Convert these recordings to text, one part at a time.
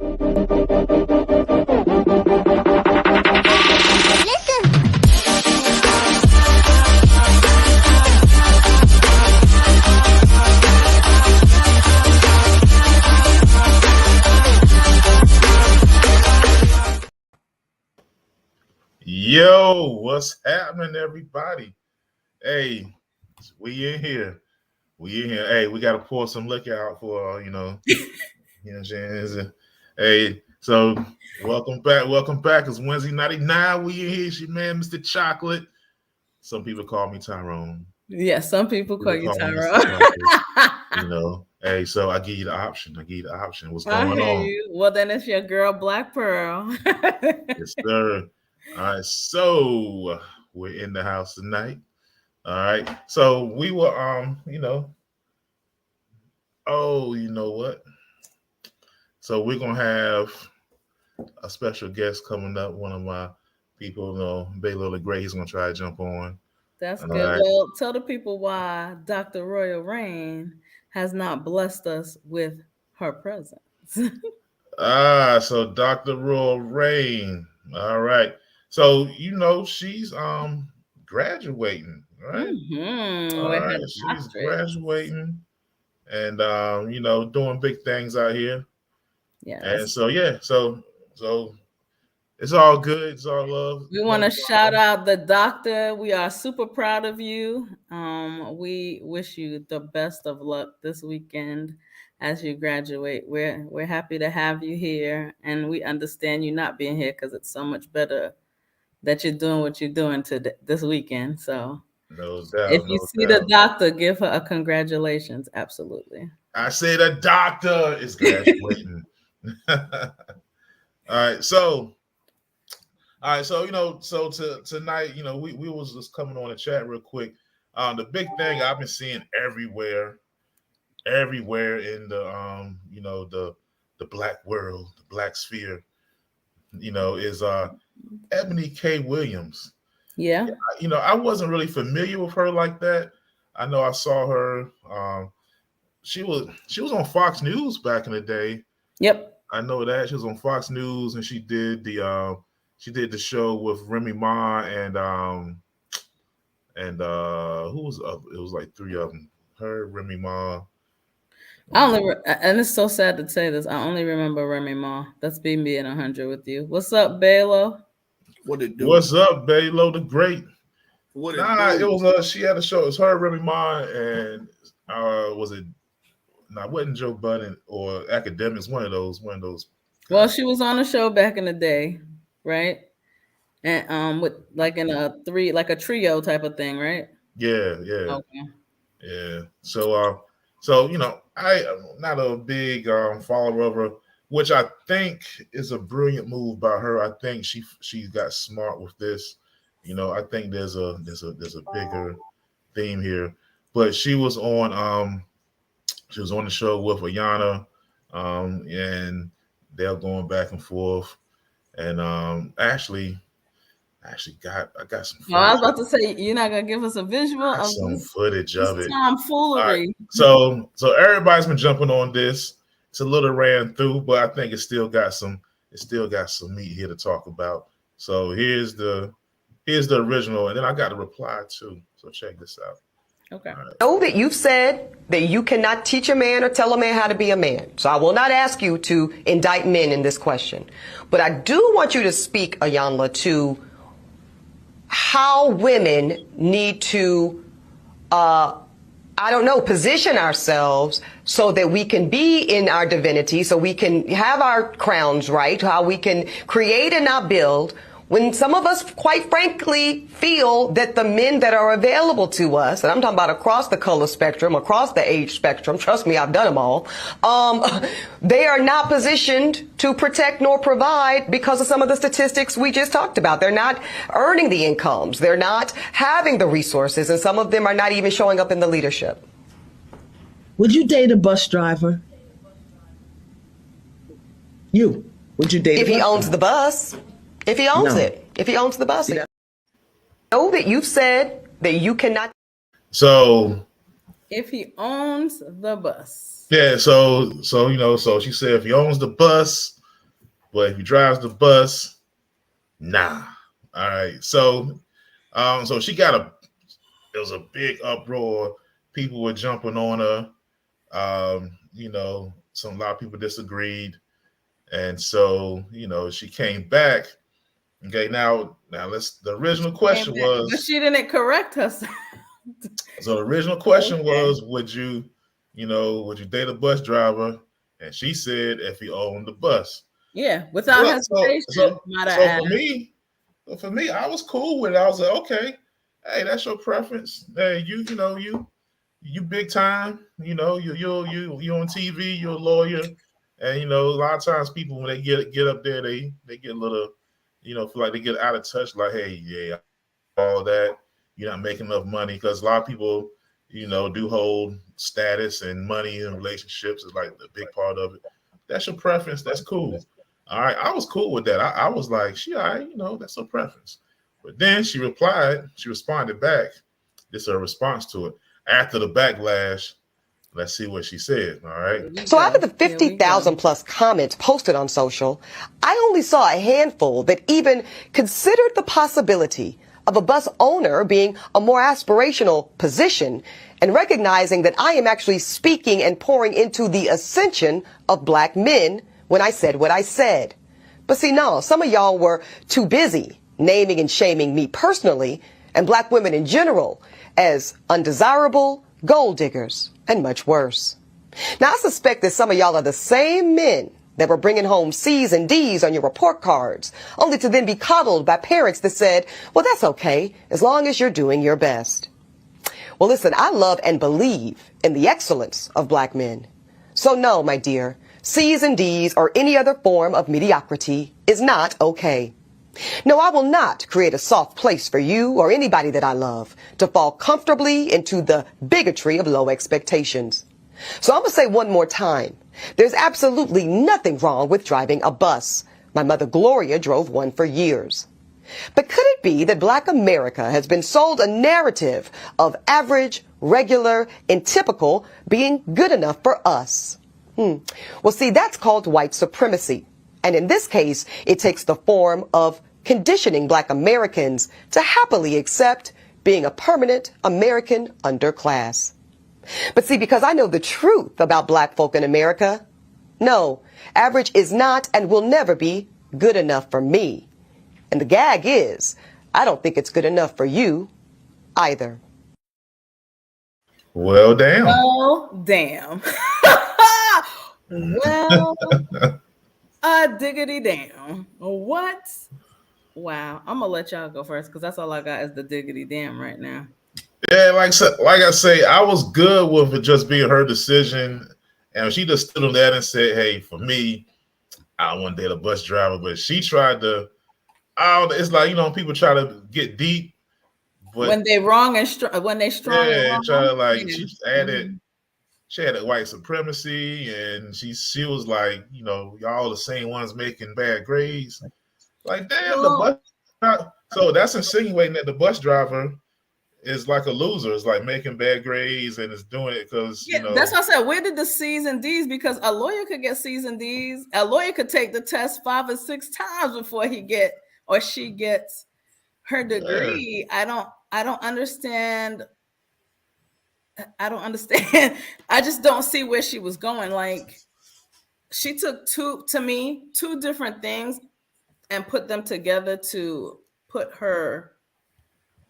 Yo, what's happening, everybody? Hey, we in here. We in here. Hey, we got to pour some liquor out for, you know what I'm saying? Hey, so welcome back. Welcome back. It's Wednesday night. Now we in here. It's your man, Mr. Chocolate. Some people call me Tyrone. Yeah, some people call you Tyrone. Hey, so I give you the option. What's going on? You. Well, then it's your girl, Black Pearl. Yes, sir. All right, so we're in the house tonight. All right, so we were, oh, you know what? So we're gonna have a special guest coming up. One of my people, Baylo the Great. He's gonna try to jump on. That's good. Right. Well, tell the people why Dr. Royal Rain has not blessed us with her presence. So Dr. Royal Rain. All right. So she's graduating, right? Mm-hmm. All right. She's graduating and doing big things out here. Yeah. And so so it's all good. It's all love. We want to shout out the doctor. We are super proud of you. We wish you the best of luck this weekend as you graduate. We're happy to have you here, and we understand you not being here because it's so much better that you're doing what you're doing this weekend. So no doubt, if you see the doctor, give her a congratulations. Absolutely. I say the doctor is graduating. All right, so tonight, we was just coming on the chat real quick. The big thing I've been seeing everywhere in the the black world, the black sphere, is Ebony K. Williams. Yeah. I wasn't really familiar with her like that. I know I saw her. She was on Fox News back in the day. Yep. I know that she was on Fox News, and she did the show with Remy Ma and who was up? It was like three of them. Her, Remy Ma. And it's so sad to say this. I only remember Remy Ma. That's being 100 with you. What's up, Baylo? What it do? What's up, Baylo the Great? What it was she had a show. It was her, Remy Ma, and was it? No, it wasn't Joe Budden or Academics. One of those. Well, she was on a show back in the day, right? And with like in a trio type of thing, right? Yeah. Okay. Yeah. So I'm not a big follower of her, which I think is a brilliant move by her. I think she got smart with this. I think there's a bigger theme here. But she was on the show with Ayana, and they're going back and forth. And I actually got some footage. I was about to say, you're not gonna give us a visual of some footage of it. Tomfoolery. Right. So everybody's been jumping on this. It's a little ran through, but I think it still got some meat here to talk about. So here's the original, and then I got a reply too. So check this out. Okay. Right. Know that you've said that you cannot teach a man or tell a man how to be a man. So I will not ask you to indict men in this question. But I do want you to speak, Ayanla, to how women need to, position ourselves so that we can be in our divinity, so we can have our crowns right, how we can create and not build, when some of us, quite frankly, feel that the men that are available to us, and I'm talking about across the color spectrum, across the age spectrum, trust me, I've done them all, they are not positioned to protect nor provide because of some of the statistics we just talked about. They're not earning the incomes. They're not having the resources, and some of them are not even showing up in the leadership. Would you date a bus driver? Would you date if he owns the bus? If he owns it, if he owns the bus. Know that you've said that you cannot. So if he owns the bus. Yeah, so she said if he owns the bus, but if he drives the bus, nah. All right. So she got it was a big uproar. People were jumping on her. A lot of people disagreed. And so, she came back. Okay, now the original question was, but she didn't correct herself. So the original question was, would you date a bus driver? And she said if he owned the bus. Yeah, without hesitation. So for me, I was cool with it. I was like, okay, hey, that's your preference. Hey, you big time. You on TV. You're a lawyer, and a lot of times people when they get up there, they get a little, feel like they get out of touch. Like, hey, yeah, all that. You're not making enough money because a lot of people, do hold status and money in relationships is like the big part of it. That's your preference. That's cool. All right. I was cool with that. I was like, she, all right, that's her preference. But then she responded back. This is her response to it. After the backlash, let's see what she said. All right. So out of the 50,000 plus comments posted on social, I only saw a handful that even considered the possibility of a bus owner being a more aspirational position and recognizing that I am actually speaking and pouring into the ascension of black men when I said what I said. But see, no, some of y'all were too busy naming and shaming me personally and black women in general as undesirable, gold diggers, and much worse. Now, I suspect that some of y'all are the same men that were bringing home C's and D's on your report cards, only to then be coddled by parents that said, well, that's okay, as long as you're doing your best. Well, listen, I love and believe in the excellence of black men. So no, my dear, C's and D's or any other form of mediocrity is not okay. No, I will not create a soft place for you or anybody that I love to fall comfortably into the bigotry of low expectations. So I'm going to say one more time, there's absolutely nothing wrong with driving a bus. My mother Gloria drove one for years. But could it be that black America has been sold a narrative of average, regular, and typical being good enough for us? Well, see, that's called white supremacy. And in this case, it takes the form of conditioning black Americans to happily accept being a permanent American underclass. But see, because I know the truth about black folk in America, no, average is not and will never be good enough for me. And the gag is, I don't think it's good enough for you either. Well, damn. Well, damn. Well, diggity damn. What? Wow. I'm going to let y'all go first because that's all I got is the diggity damn right now. Yeah, like I say, I was good with it just being her decision. And she just stood on that and said, hey, for me, I don't want to date a bus driver. But she tried to, it's like, people try to get deep. But when they wrong and when they strong. Yeah, and try to like, she added white supremacy. And she was like, y'all the same ones making bad grades. Like, damn, the bus. So that's insinuating that the bus driver is like a loser. It's like making bad grades and is doing it because That's what I said. Where did the C's and D's? Because a lawyer could get C's and D's. A lawyer could take the test 5 or 6 times before she gets her degree. Yeah. I don't understand. I don't understand. I just don't see where she was going. Like, she took two different things and put them together to put her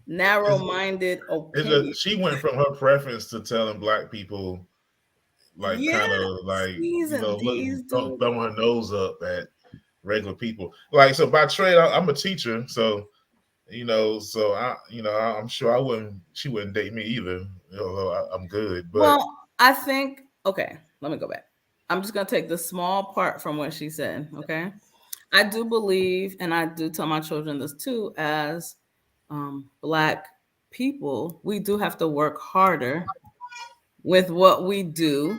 narrow-minded opinion. She went from her preference to telling black people, like, kind of like, throwing her nose up at regular people. Like, so by trade, I'm a teacher, so I'm sure she wouldn't date me either. Although I'm good. But well, I think let me go back. I'm just gonna take the small part from what she said. Okay, I do believe, and I do tell my children this too, as black people, we do have to work harder with what we do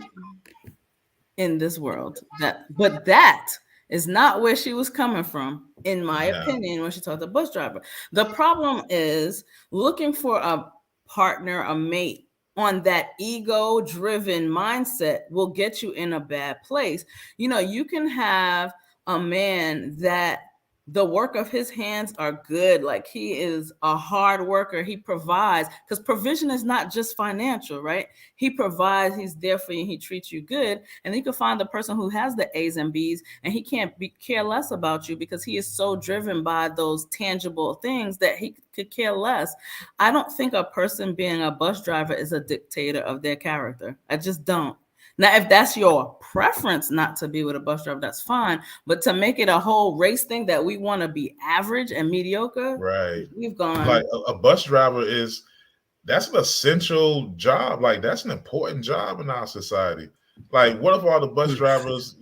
in this world. But that is not where she was coming from, in my opinion, when she talked to bus driver. The problem is looking for a partner, a mate on that ego-driven mindset will get you in a bad place. You can have a man that the work of his hands are good. Like, he is a hard worker. He provides, because provision is not just financial, right? He provides, he's there for you, he treats you good. And you can find the person who has the A's and B's and he can't care less about you because he is so driven by those tangible things that he could care less. I don't think a person being a bus driver is a dictator of their character. I just don't. Now, if that's your preference not to be with a bus driver, that's fine. But to make it a whole race thing that we want to be average and mediocre, Right. we've gone. Like a bus driver that's an essential job. Like, that's an important job in our society. Like, what if all the bus drivers,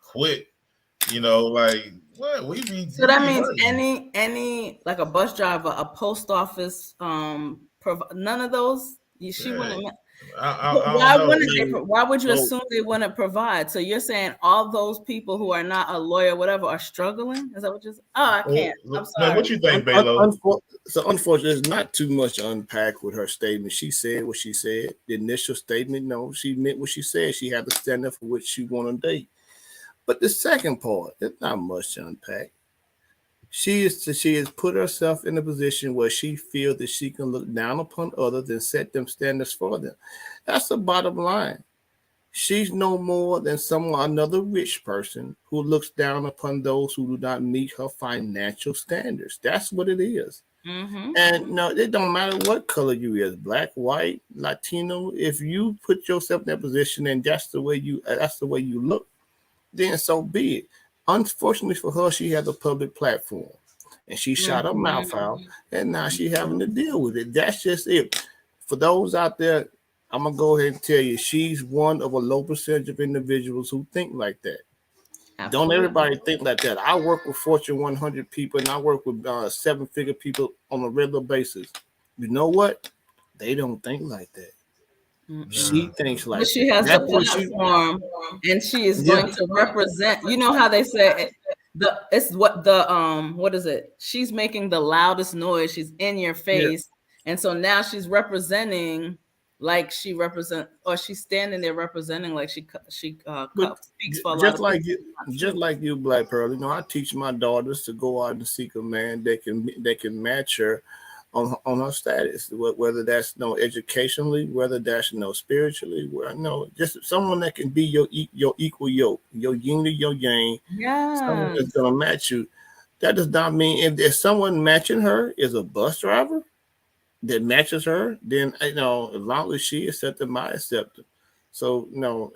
quit? Like, what we be. So that means any like a bus driver, a post office, none of those. She wouldn't. Why would you assume they wouldn't provide? So you're saying all those people who are not a lawyer, whatever, are struggling? Is that what you're saying? Oh, I can't. I'm sorry. Man, what you think, Balo? So unfortunately, there's not too much to unpack with her statement. She said what she said. The initial statement, no, she meant what she said. She had to stand up for what she wanted to date. But the second part, there's not much to unpack. She has put herself in a position where she feels that she can look down upon others and set them standards for them. That's the bottom line. She's no more than another rich person who looks down upon those who do not meet her financial standards. That's what it is. Mm-hmm. And no, it don't matter what color you is, black, white, Latino. If you put yourself in that position and that's the way you look, then so be it. Unfortunately for her, she has a public platform and she shot her mouth out, and now she's having to deal with it. That's just it. For those out there, I'm going to go ahead and tell you, she's one of a low percentage of individuals who think like that. Absolutely. Don't everybody think like that. I work with Fortune 100 people and I work with 7-figure people on a regular basis. You know what? They don't think like that. She thinks like but she has a platform and she is going to represent. You know how they say what is it? She's making the loudest noise. She's in your face, and so now she's representing like she represent, or she's standing there representing like she speaks for a lot of people. Just like you, Black Pearl. I teach my daughters to go out and seek a man that can match her on her status, whether that's educationally, whether that's spiritually, just someone that can be your equal yoke, your yin to your yang, someone that's gonna match you. That does not mean if there's someone matching her is a bus driver that matches her, then as long as she accepted, I accept it. So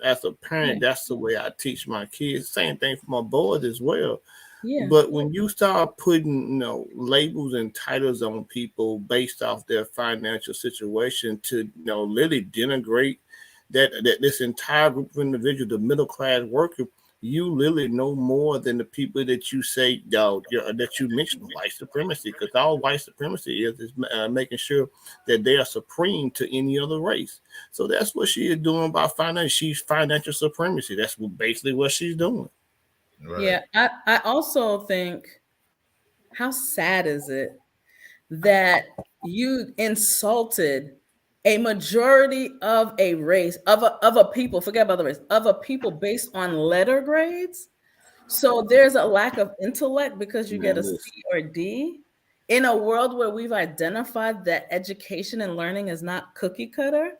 as a parent, that's the way I teach my kids. Same thing for my boys as well. Yeah. But when you start putting labels and titles on people based off their financial situation to literally denigrate that this entire group of individuals, the middle class worker, you literally know more than the people that you say that you mentioned white supremacy, because all white supremacy is making sure that they are supreme to any other race. So that's what she is doing by finance. She's financial supremacy. That's basically what she's doing. Right. Yeah, I also think, how sad is it that you insulted a majority of a race, of a people, forget about the race, of a people based on letter grades? So there's a lack of intellect because you get a C or D in a world where we've identified that education and learning is not cookie cutter.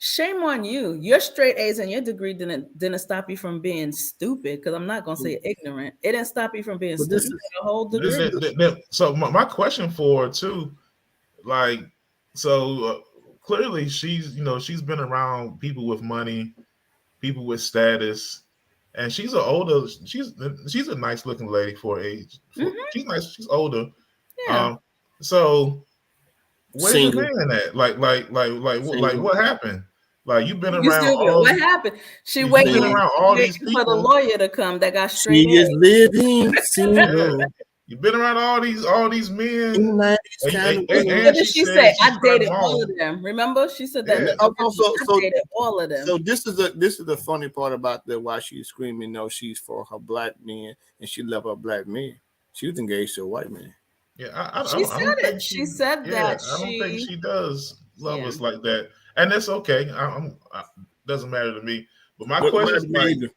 Shame on you. Your straight A's and your degree didn't stop you from being stupid, because I'm not going to say ignorant. It didn't stop you from being stupid. You got a whole degree. So my question for her too, clearly she's been around people with money, people with status, and she's a nice looking lady for her age. She's nice. She's older. Yeah. So where's your man at? What happened? Like, you've been around. What happened? She waited around all these people for the lawyer to come that got straight. She is living single. You've been around all these men. What did she say? I dated all of them. Remember, she said that. Yeah. I dated all of them. So this is the funny part about why she's screaming. No, she's for her black men and she love her black men. She was engaged to a white man. Yeah, she said it. She said that. I don't think she does love us like that, and that's okay. Doesn't matter to me. But my question is,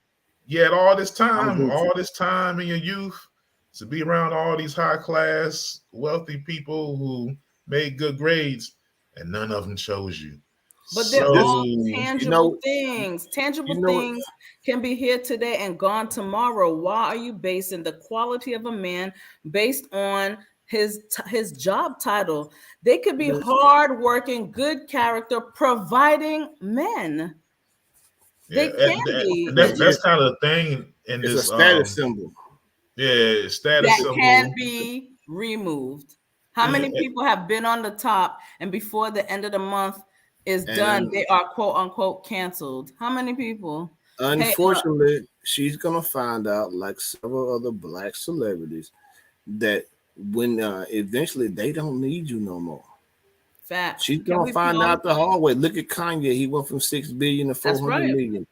you had all this I'm time in your youth to be around all these high class, wealthy people who made good grades, and none of them chose you. But they're This, all So tangible things. Tangible you know, things can be here today and gone tomorrow. Why are you basing the quality of a man based on his job title? They could be hardworking, good character, providing men. yeah, They can be. and It's that's just kind of the thing in it's a this status symbol. status that can symbol. be removed. How Yeah, many people have been on the top and before the end of the month is And done, they are quote unquote canceled? How many people? Hey, unfortunately, she's gonna find out, like several other black celebrities, that when eventually they don't need you no more. facts. She's Can gonna we find pause? out the hard way. Look at Kanye; he went from 6 billion to That's 400 right. million.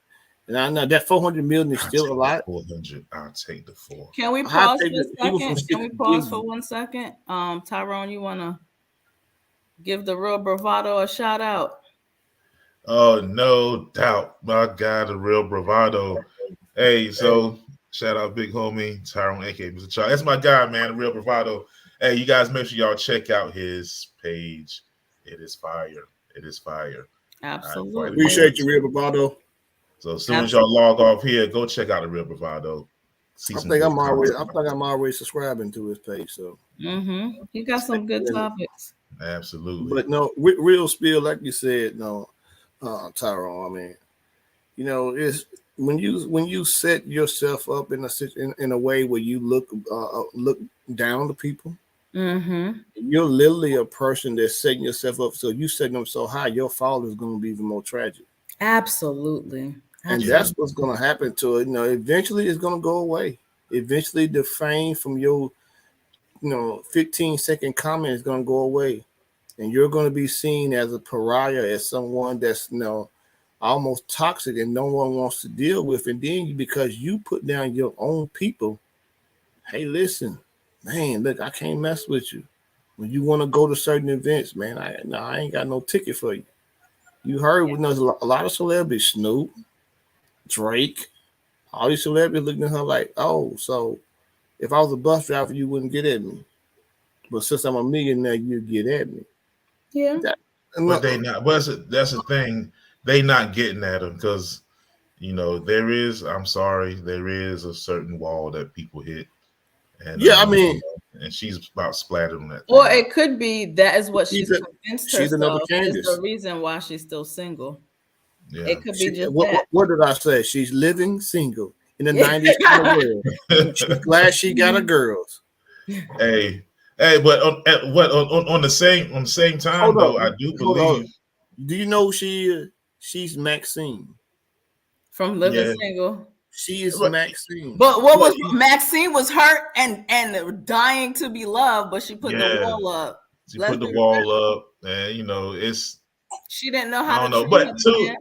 And I know that 400 million is I'll still a take the lot. 400. I'll take the 4. Can we I pause think for a that he went from second? Can 6 we pause for billion. 1 second? Tyrone, you wanna give the real bravado a shout out? Oh, no doubt. My God, the real bravado. Hey, so shout out big homie Tyrone, aka Mr. Child. That's my guy, man, the real bravado. Hey, you guys make sure y'all check out his page. It is fire. It is fire. Absolutely. Appreciate you, Real Bravado. So as soon as y'all log off here, go check out the real bravado. See I some think good I'm content. already subscribing to his page. So He got some good topics. Absolutely. but no, real spill, like you said, no, Tyrone. I mean, you know, it's when you set yourself up in a way where you look down to people. You're literally a person that's setting yourself up. So you setting them so high, your fall is going to be even more tragic. Absolutely. And that's what's going to happen to it. You know, eventually it's going to go away. Eventually, the fame from your 15-second comment is going to go away, and you're going to be seen as a pariah, as someone that's almost toxic and no one wants to deal with. And then because you put down your own people, hey, listen, man, look, I can't mess with you. When you want to go to certain events, man, I ain't got no ticket for you. You heard when there's a lot of celebrities, Snoop, Drake, all these celebrities looking at her like, oh, so if I was a bus driver, you wouldn't get at me. But since I'm a millionaire, you get at me. Yeah. But they not. But that's the thing. They not getting at them because there is. I'm sorry, there is a certain wall that people hit, and I mean, and she's about splattered on that. Or it could be that is what she's convinced she's another herself is Candace. the reason why she's still single. Yeah. It could be just that. What did I say? She's living single in the 90s kind of world. She's glad she got her girls. Hey, but on the same time though, I do believe. Do you know she's Maxine from Living Single? She is Maxine. But what was Maxine was hurt and dying to be loved, but she put the wall up. She put the wall up, and it's. She didn't know how I to don't know,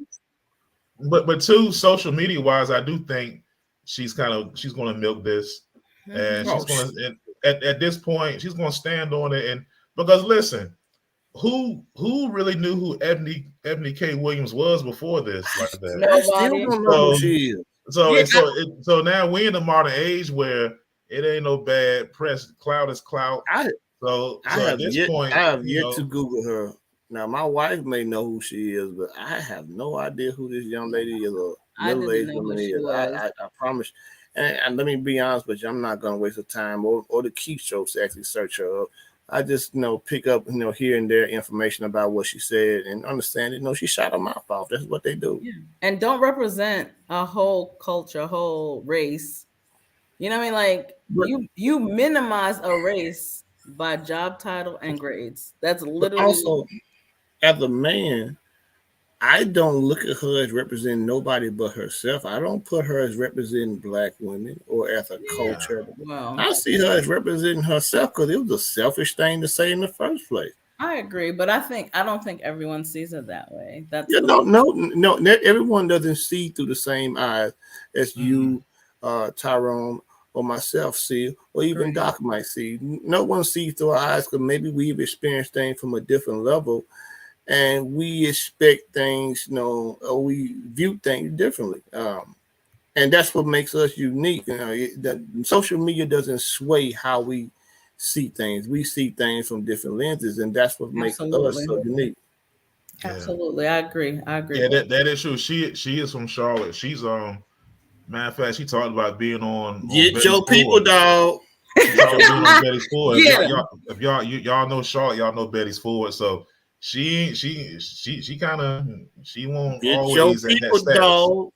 but two, social media wise, I do think she's going to milk this, and she's going to at this point she's going to stand on it, and because listen, who really knew who Ebony K. Williams was before this like that? Nobody. I still don't know who she is. So now we're in the modern age where it ain't no bad press. Clout is clout. I at this point, I have yet to Google her. Now my wife may know who she is, but I have no idea who this young lady is or middle-aged woman is. I promise. And let me be honest with you, I'm not gonna waste the time or the keep shows to actually search her up. I just pick up here and there information about what she said and understand it. She shot her mouth off. That's what they do. Yeah. And don't represent a whole culture, a whole race. You know what I mean? Like you minimize a race by job title and grades. That's literally also as a man. I don't look at her as representing nobody but herself. I don't put her as representing black women or as a culture. Well, I see her as representing herself because it was a selfish thing to say in the first place. I agree, but I don't think everyone sees it that way. That's no. Everyone doesn't see through the same eyes as you, Tyrone, or myself see, or even Doc might see. No one sees through our eyes because maybe we've experienced things from a different level. And we expect things, or we view things differently. And that's what makes us unique. Social media doesn't sway how we see things. We see things from different lenses, and that's what makes us so unique. Absolutely, I agree. Yeah, that is true. She is from Charlotte. She's matter of fact, she talked about being on Get Betty's your people, Ford. dog. She talked about being on Betty's Ford. Yeah. If y'all know Charlotte, y'all know Betty's Ford. So she kind of she won't Get always your at that people, status dog.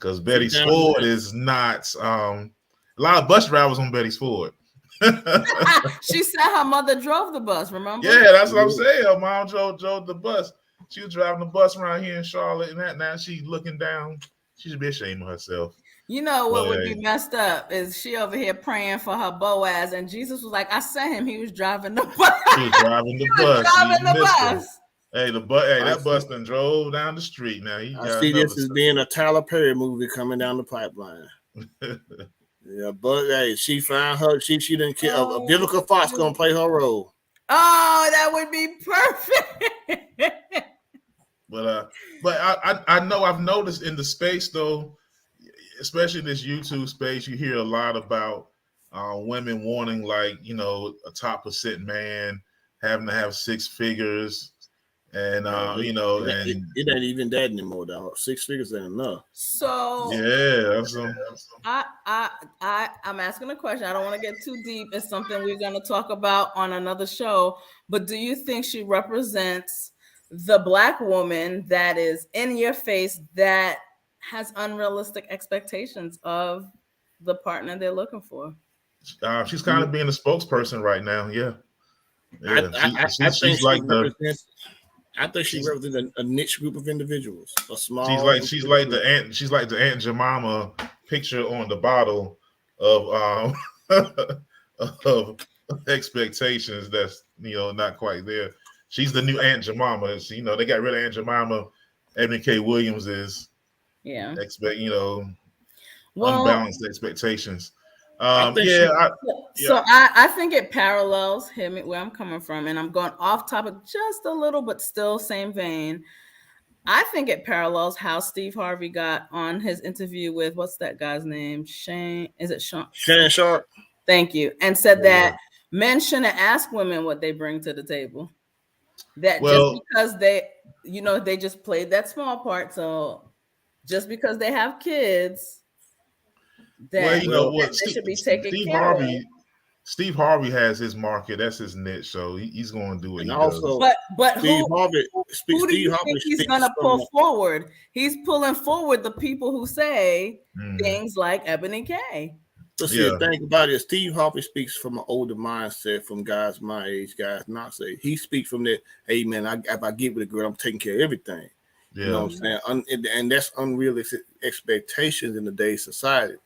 because Betty's Ford is not. A lot of bus drivers on Betty's Ford. She said her mother drove the bus. Remember? Yeah, that's what I'm saying. Her mom drove the bus. She was driving the bus around here in Charlotte, and that now she's looking down. She should be ashamed of herself. You know what would be messed up is she over here praying for her Boaz, and Jesus was like, "I sent him. He was driving the bus. He was driving the bus. Driving the bus. Hey, that bus done drove down the street. Now I see this as being a Tyler Perry movie coming down the pipeline. Yeah, but hey, she found her. She didn't care. A Vivica Fox gonna play her role. Oh, that would be perfect. But I know I've noticed in the space though, especially this YouTube space, you hear a lot about women wanting a top percent man, having to have 6 figures, and it ain't even that anymore, dog. 6 figures ain't enough. So yeah, I'm asking a question. I don't want to get too deep. It's something we're going to talk about on another show. But do you think she represents the Black woman that is in your face, that has unrealistic expectations of the partner they're looking for? She's kind of being a spokesperson right now. Yeah. I think she represents a niche group of individuals. A small. She's like the Aunt Jemima picture on the bottle of of expectations that's not quite there. She's the new Aunt Jemima. They got rid of Aunt Jemima. Ebony K. Williams is unbalanced expectations. I think it parallels him where I'm coming from, and I'm going off topic just a little, but still same vein. I think it parallels how Steve Harvey got on his interview with, what's that guy's name? Shane. Is it Sean? Shannon Sharp. Thank you. And said that men shouldn't ask women what they bring to the table. That just because they just played that small part. So just because they have kids, that they should be taken care of. Steve Harvey has his market. That's his niche. So he's going to do what he does. But Steve Harvey, who do you think he's going to pull forward? He's pulling forward the people who say things like Ebony K. But see, the thing about it, Steve Harvey speaks from an older mindset, from guys my age, guys not say. He speaks from that, hey, man, if I get with a girl, I'm taking care of everything. Yeah. You know what I'm saying? And that's unrealistic expectations in today's society.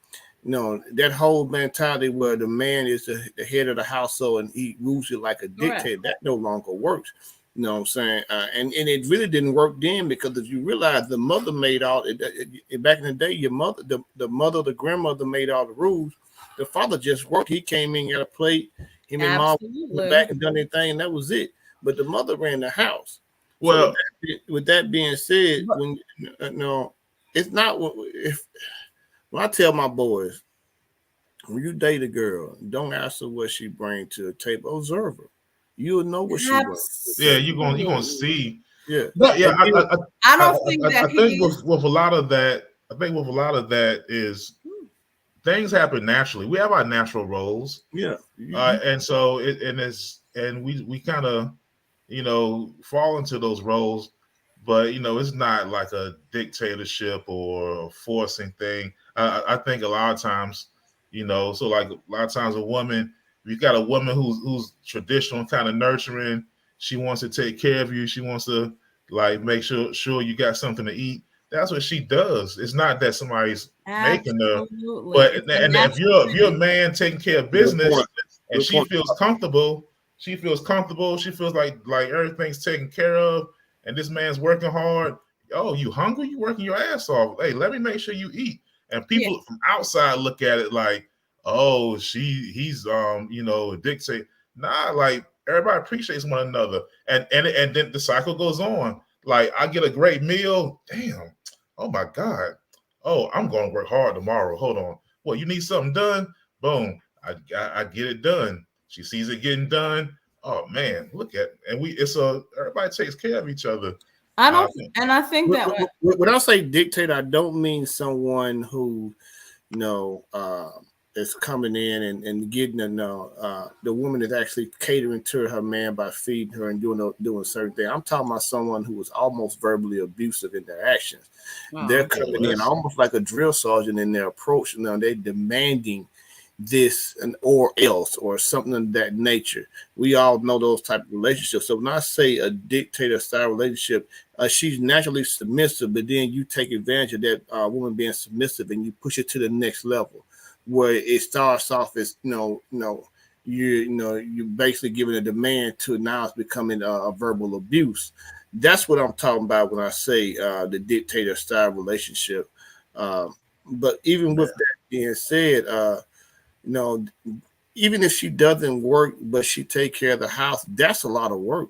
That whole mentality where the man is the head of the household and he rules it like a dictator, that no longer works. You know what I'm saying? And it really didn't work then, because if you realize the mother made all back in the day, your mother, the grandmother made all the rules. The father just worked. He came in, got a plate. Him and mom went back and done their thing, and that was it. But the mother ran the house. Well, so with that being said, it's not when I tell my boys, when you date a girl, don't ask her what she brings to the table. Observe her. You'll know what she brings. Yeah, you're gonna see. Yeah, but yeah, I don't think that. I think with a lot of that is things happen naturally. We have our natural roles. Yeah, and so we kind of fall into those roles, but it's not like a dictatorship or a forcing thing. I think a lot of times, so like a lot of times a woman, you got a woman who's traditional, kind of nurturing. She wants to take care of you. She wants to make sure you got something to eat. That's what she does. It's not that somebody's making her, but if you're a man taking care of business and she feels comfortable, she feels like everything's taken care of, and this man's working hard. Oh, you hungry? You working your ass off. Hey, let me make sure you eat. And people from outside look at it like, oh, he's a dictator. Nah, like everybody appreciates one another, and then the cycle goes on. Like I get a great meal, damn, oh my God, Oh, I'm going to work hard tomorrow. Hold on. Well, you need something done? Boom. I get it done. She sees it getting done. Oh man, look at, and it's everybody takes care of each other. I don't, and I think that when I say dictator, I don't mean someone who, you know, is coming in and getting the woman is actually catering to her man by feeding her and doing certain things. I'm talking about someone who was almost verbally abusive in their actions. They're coming in almost like a drill sergeant in their approach. They're demanding this and or else or something of that nature. We all know those type of relationships. So when I say a dictator style relationship, she's naturally submissive, but then you take advantage of that woman being submissive and you push it to the next level, where it starts off as you're basically giving a demand to now it's becoming a verbal abuse. That's what I'm talking about when I say the dictator style relationship. But even with that being said, even if she doesn't work, but she take care of the house, that's a lot of work.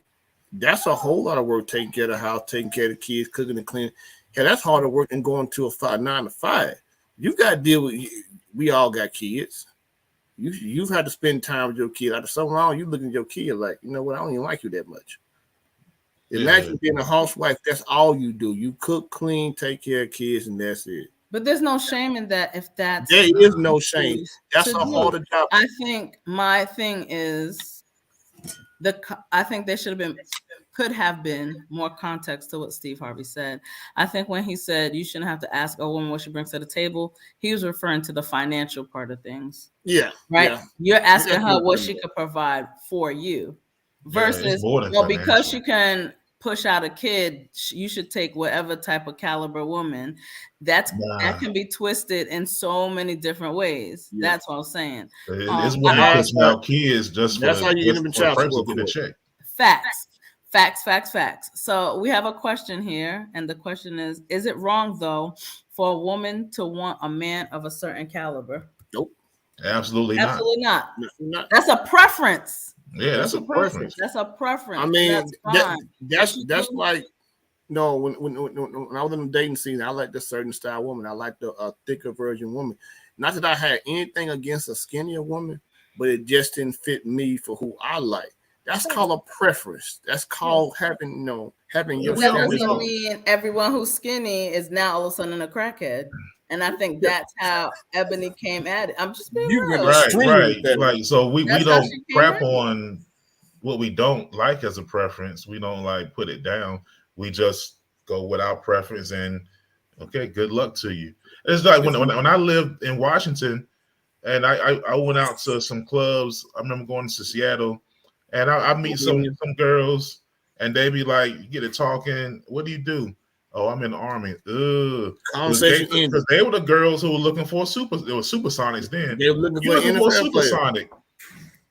That's a whole lot of work, taking care of the house, taking care of the kids, cooking and cleaning. Yeah, that's harder work than going to a 9 to 5. You got to deal with. We all got kids. You've had to spend time with your kid. After so long, you looking at your kid like, you know what? I don't even like you that much. Imagine being a housewife. That's all you do. You cook, clean, take care of kids, and that's it. But there's no shame in that. If that's there is no shame. That's a harder job. I think my thing is I think there could have been more context to what Steve Harvey said. I think when he said you shouldn't have to ask a woman what she brings to the table, he was referring to the financial part of things. Yeah. Right. Yeah. You're asking her what she could provide for you versus, well, because she can push out a kid, you should take whatever type of caliber woman. That can be twisted in so many different ways. Yeah. That's what I'm saying. It's women pushing out kids just for the get a check. Facts. So we have a question here, and the question is it wrong though for a woman to want a man of a certain caliber? Nope. Absolutely not. That's a preference. Yeah, that's a preference. That's a preference. I mean, that's like, when I was in the dating scene, I liked a certain style woman. I liked a thicker version woman. Not that I had anything against a skinnier woman, but it just didn't fit me for who I like. That's called a preference. That's called having your. That doesn't mean everyone who's skinny is now all of a sudden a crackhead. And I think that's how Ebony came at it. I'm just being real. Right. So we don't crap on what we don't like as a preference. We don't like put it down. We just go with our preference and okay, good luck to you. It's like when I lived in Washington and I went out to some clubs. I remember going to Seattle and I meet some girls and they be like, you get it talking. What do you do? Oh, I'm in the Army. Conversation because they were the girls who were looking for They were supersonics then. They were looking for supersonic.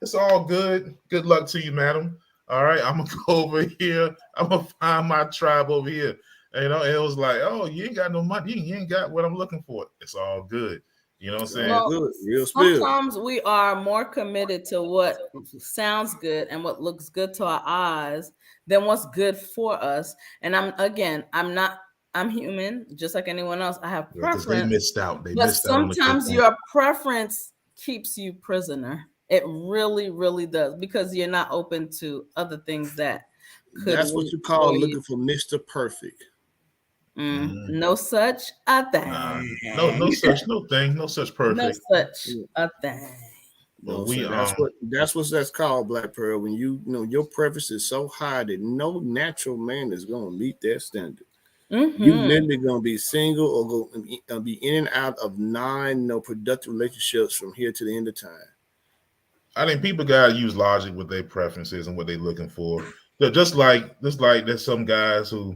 It's all good. Good luck to you, madam. All right, I'm gonna go over here. I'm gonna find my tribe over here. And, it was like, oh, you ain't got no money. You ain't got what I'm looking for. It's all good. You know what I'm saying? Well, sometimes we are more committed to what sounds good and what looks good to our eyes than what's good for us. And I'm human, just like anyone else. I have preference. They missed out. But sometimes your preference keeps you prisoner. It really, really does, because you're not open to other things that could. That's what you call looking for Mr. Perfect. No such a thing. No such perfect. No such a thing. No, that's what called, Black Pearl. When your preference is so high that no natural man is gonna meet that standard. You literally gonna be single or gonna be in and out of 9 productive relationships from here to the end of time. I think people gotta use logic with their preferences and what they're looking for. Just like there's some guys who,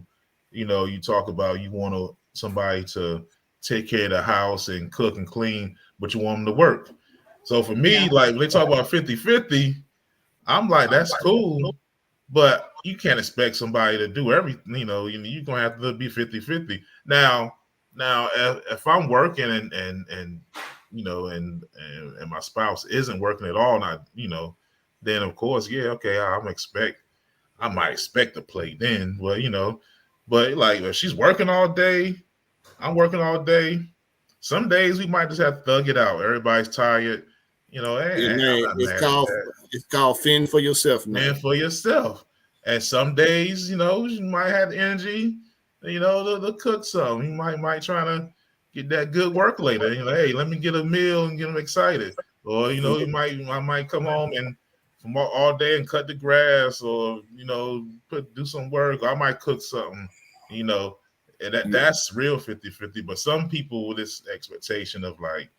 you talk about you want somebody to take care of the house and cook and clean, but you want them to work. So for me, like when they talk about 50-50, I'm like, that's cool, but you can't expect somebody to do everything. You're gonna have to be 50-50. Now, if I'm working and my spouse isn't working at all, then of course, I might expect to play then. Well, but like if she's working all day, I'm working all day, some days we might just have to thug it out. Everybody's tired. Hey, I'm not mad at that. It's called fend for yourself now. Man, for yourself. And some days, you might have the energy, to cook something. You might try to get that good work later. Hey, let me get a meal and get them excited. Or, I might come home and from all day and cut the grass or, do some work. Or I might cook something, and that's real 50-50. But some people with this expectation of like,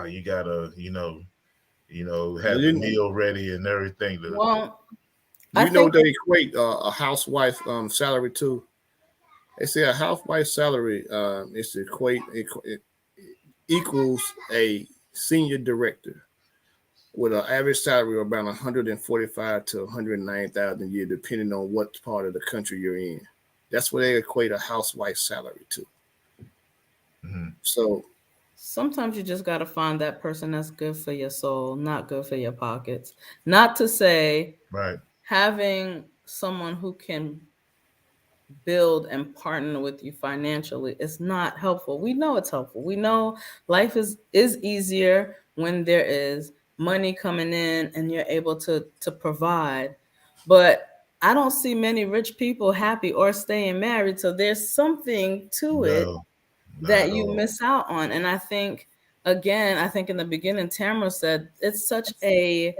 you gotta, have the meal ready and everything. Well, they equate a housewife salary to? They say a housewife salary it equals a senior director with an average salary of around 145 to 109,000 a year, depending on what part of the country you're in. That's what they equate a housewife salary to. Mm-hmm. So sometimes you just got to find that person that's good for your soul, not good for your pockets. Not to say having someone who can build and partner with you financially is not helpful. We know it's helpful. We know life is easier when there is money coming in and you're able to provide. But I don't see many rich people happy or staying married. So there's something to it that you miss out on. And I think in the beginning, Tamara said it's such a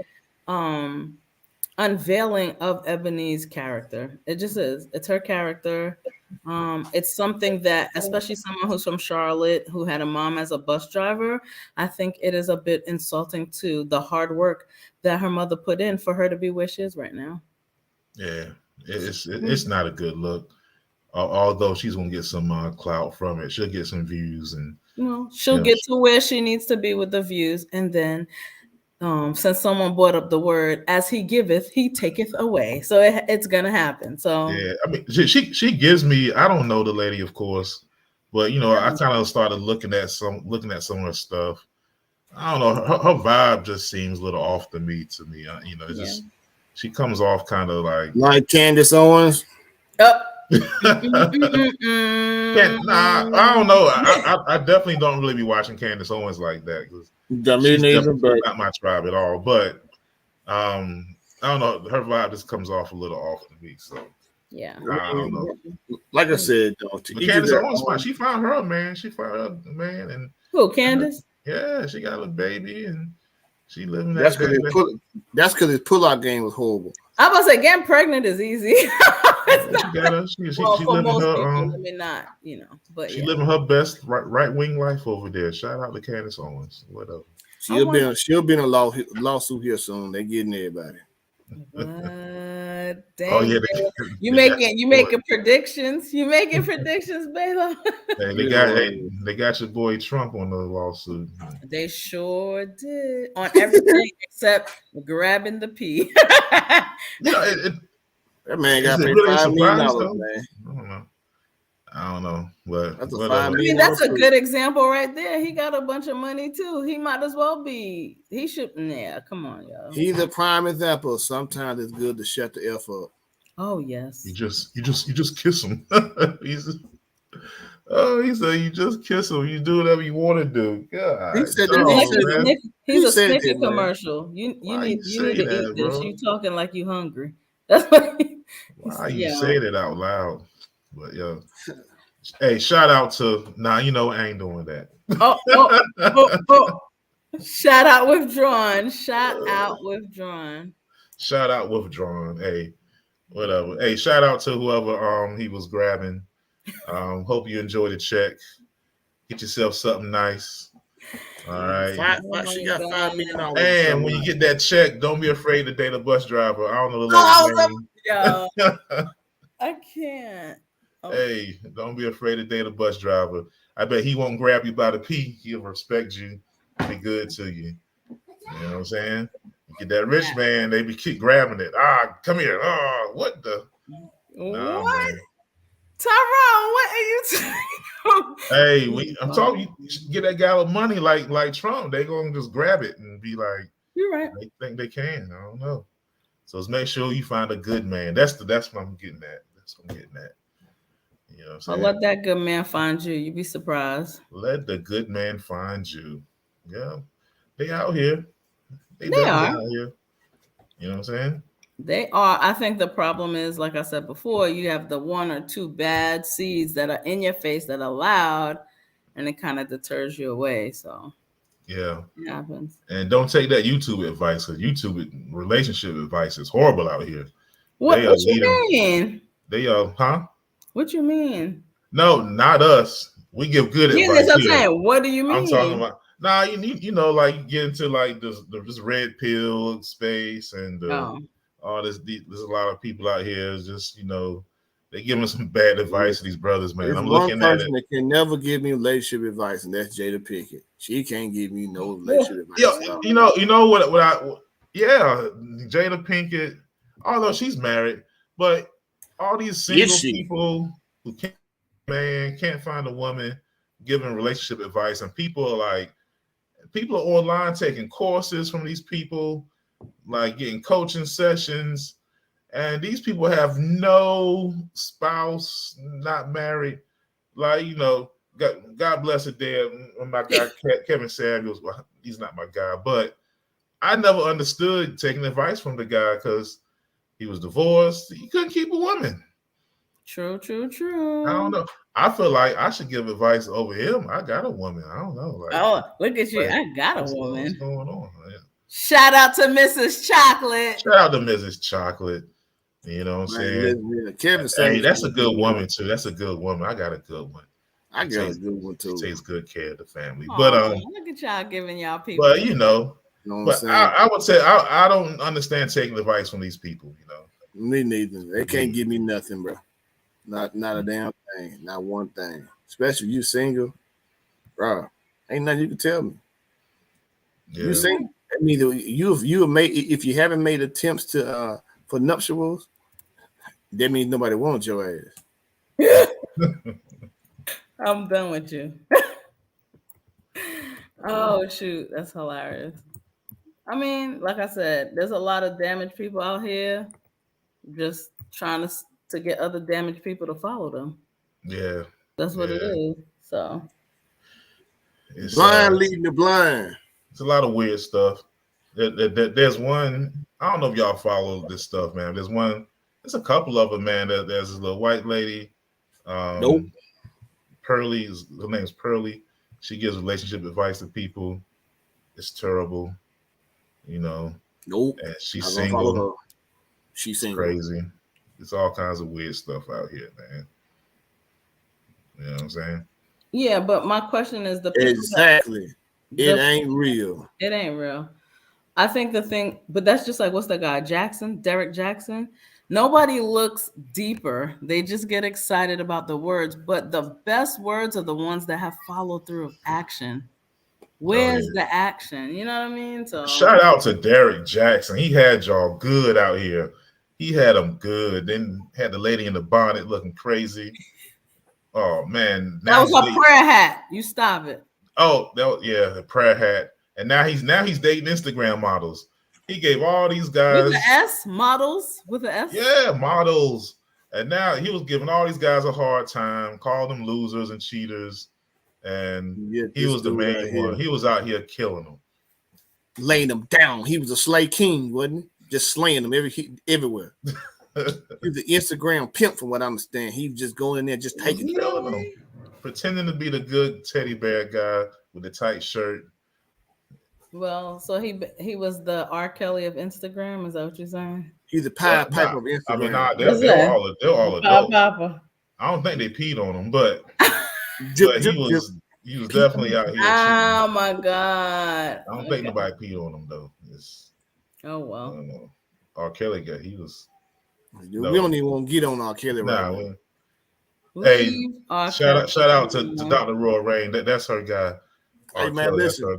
unveiling of Ebony's character. It just is. It's her character. It's something that, especially someone who's from Charlotte, who had a mom as a bus driver, I think it is a bit insulting to the hard work that her mother put in for her to be where she is right now. Yeah, it's not a good look. Although she's gonna get some clout from it, she'll get some views, and she'll get to where she needs to be with the views, and then. Since someone brought up the word, as he giveth, he taketh away. So it's gonna happen. So yeah, I mean, she gives me. I don't know the lady, of course, but I kind of started looking at some of her stuff. I don't know. Her vibe just seems a little off to me. Just she comes off kind of like Candace Owens. I don't know. I definitely don't really be watching Candace Owens like that because she's definitely not my tribe at all. But I don't know. Her vibe just comes off a little off to me. So yeah, I don't know. Like I said, Candace Owens, she found her man. She found her man, and who Candace? Yeah, she got a baby and she living that. That's because his pull-out game was horrible. I was about to say, getting pregnant is easy. She got her. She living her. But she living her best right wing life over there. Shout out to Candace Owens. Whatever. She'll be in a lawsuit here soon. They getting everybody. What? Dang. Oh yeah, you making predictions. You making predictions, Bela. They got your boy Trump on the lawsuit. They sure did on everything except grabbing the pee. That man got paid $5 million, man. I don't know, but that's that's a good example right there. He got a bunch of money too. He might as well be. He should. Yeah, come on, y'all. He's a prime example. Sometimes it's good to shut the F up. Oh yes. You just kiss him. He said you just kiss him. You do whatever you want to do. God, he said he's a Snicker commercial. You need to eat this. Bro? You talking like you hungry. That's what. Why you say that out loud? But hey, shout out to I ain't doing that. Oh. Shout out withdrawn. Shout out withdrawn. Shout out withdrawn. Hey, whatever. Hey, shout out to whoever he was grabbing. Hope you enjoy the check. Get yourself something nice. All right. She got $5 million. And when you get that check, don't be afraid to date a bus driver. I don't know the lady's name. I can't. Hey, don't be afraid to date a bus driver. I bet he won't grab you by the pee. He'll respect you, be good to you. You know what I'm saying? You get that rich man, they keep grabbing it. Come here. What the? Nah, what? Man. Tyrone, what are you talking? Hey, I'm talking. You should get that guy with money like Trump. They gonna just grab it and be like, "You're right." They think they can. I don't know. So let's make sure you find a good man. That's what I'm getting at. That's what I'm getting at. You know what I'm Well, saying? let that good man find you. You'd be surprised. Let the good man find you. Yeah, they out here. They They definitely are. out here. You know what I'm saying? They are. I think the problem is, like I said before, you have the one or two bad seeds that are in your face that are loud, and it kind of deters you away. So Yeah. it happens. And don't take that YouTube advice because YouTube relationship advice is horrible out here. What They are leading. you mean? They are, huh? What you mean? No, not us. We give good Yeah, that's advice what I'm here. saying. What do you I'm talking mean? about. Nah, you know, like you get into like this red pill space and Oh, all this. There's a lot of people out here just they giving some bad advice to these brothers, man. There's I'm one looking at person it. that can never give me relationship advice, and that's Jada Pinkett. She can't give me no well, relationship advice. Yeah, at all. you know what yeah, Jada Pinkett, although she's married, but all these single she? people who can't find a woman giving relationship advice, and people are online taking courses from these people, like getting coaching sessions, and these people have no spouse, not married. Like, God bless the dead. My guy Kevin Samuels, well, he's not my guy, but I never understood taking advice from the guy because he was divorced. He couldn't keep a woman. true. I don't know. I feel like I should give advice over him. I got a woman. I don't know. Like, Oh, look at you. like, I got a what's woman. going on? Man? Shout out to Mrs. Chocolate. Shout out to Mrs. Chocolate. You know what I'm Man, saying? Kevin Hey, Samuels. that's a good woman too. That's a good woman. I got a good one. I got a good one She too. takes good care of the family. Aw, But look at y'all giving y'all people. but You know what I'm but saying? I would say I don't understand taking advice from these people. Me neither. They can't give me nothing, bro. Not a damn thing. Not one thing. Especially you single, bro. Ain't nothing you can tell me. Yeah. You single. I mean, you made if you haven't made attempts to for nuptials, that means nobody wants your ass. I'm done with you. Oh shoot, that's hilarious. I mean, like I said, there's a lot of damaged people out here just trying to get other damaged people to follow them. Yeah. That's what it is. So It's Blind leading the blind. it's a lot of weird stuff. There's one. I don't know if y'all follow this stuff, man. There's a couple of them, man. There's this little white lady. Nope. Pearly, her name's Pearly. She gives relationship advice to people. It's terrible, Nope. And she's Not gonna follow single. her. She's It's single. crazy. It's all kinds of weird stuff out here, man. You know what I'm saying? yeah, but my question is the people Exactly. It ain't real. It ain't real. I think the thing, but that's just like what's the guy Derek Jackson. Nobody looks deeper. They just get excited about the words, but the best words are the ones that have follow through of action. Where's the action? You know what I mean? So shout out to Derek Jackson. He had y'all good out here. He had them good. Then had the lady in the bonnet looking crazy. Oh man, that was a prayer hat. You stop it. Oh, the prayer hat. And now he's dating Instagram models. He gave all these guys with an S models with an S. Yeah, models. And now he was giving all these guys a hard time, called them losers and cheaters. And he was the main one. He was out here killing them, laying them down. He was a slay king, wasn't he? Just slaying them everywhere. He was an Instagram pimp, from what I understand. He was just going in there, just taking them, pretending to be the good teddy bear guy with the tight shirt. Well, so he was the R. Kelly of Instagram. Is that what you're saying? He's a Pied Piper of Instagram. I mean, they're all adults. Papa. I don't think they peed on him, but he was definitely out here. Oh my God! I don't think nobody peed on him though. Oh well. I don't know. R. Kelly guy, he was. We don't even want to get on R. Kelly right now. Hey, shout out to Dr. Roy Rain. That's her guy. Hey man, listen.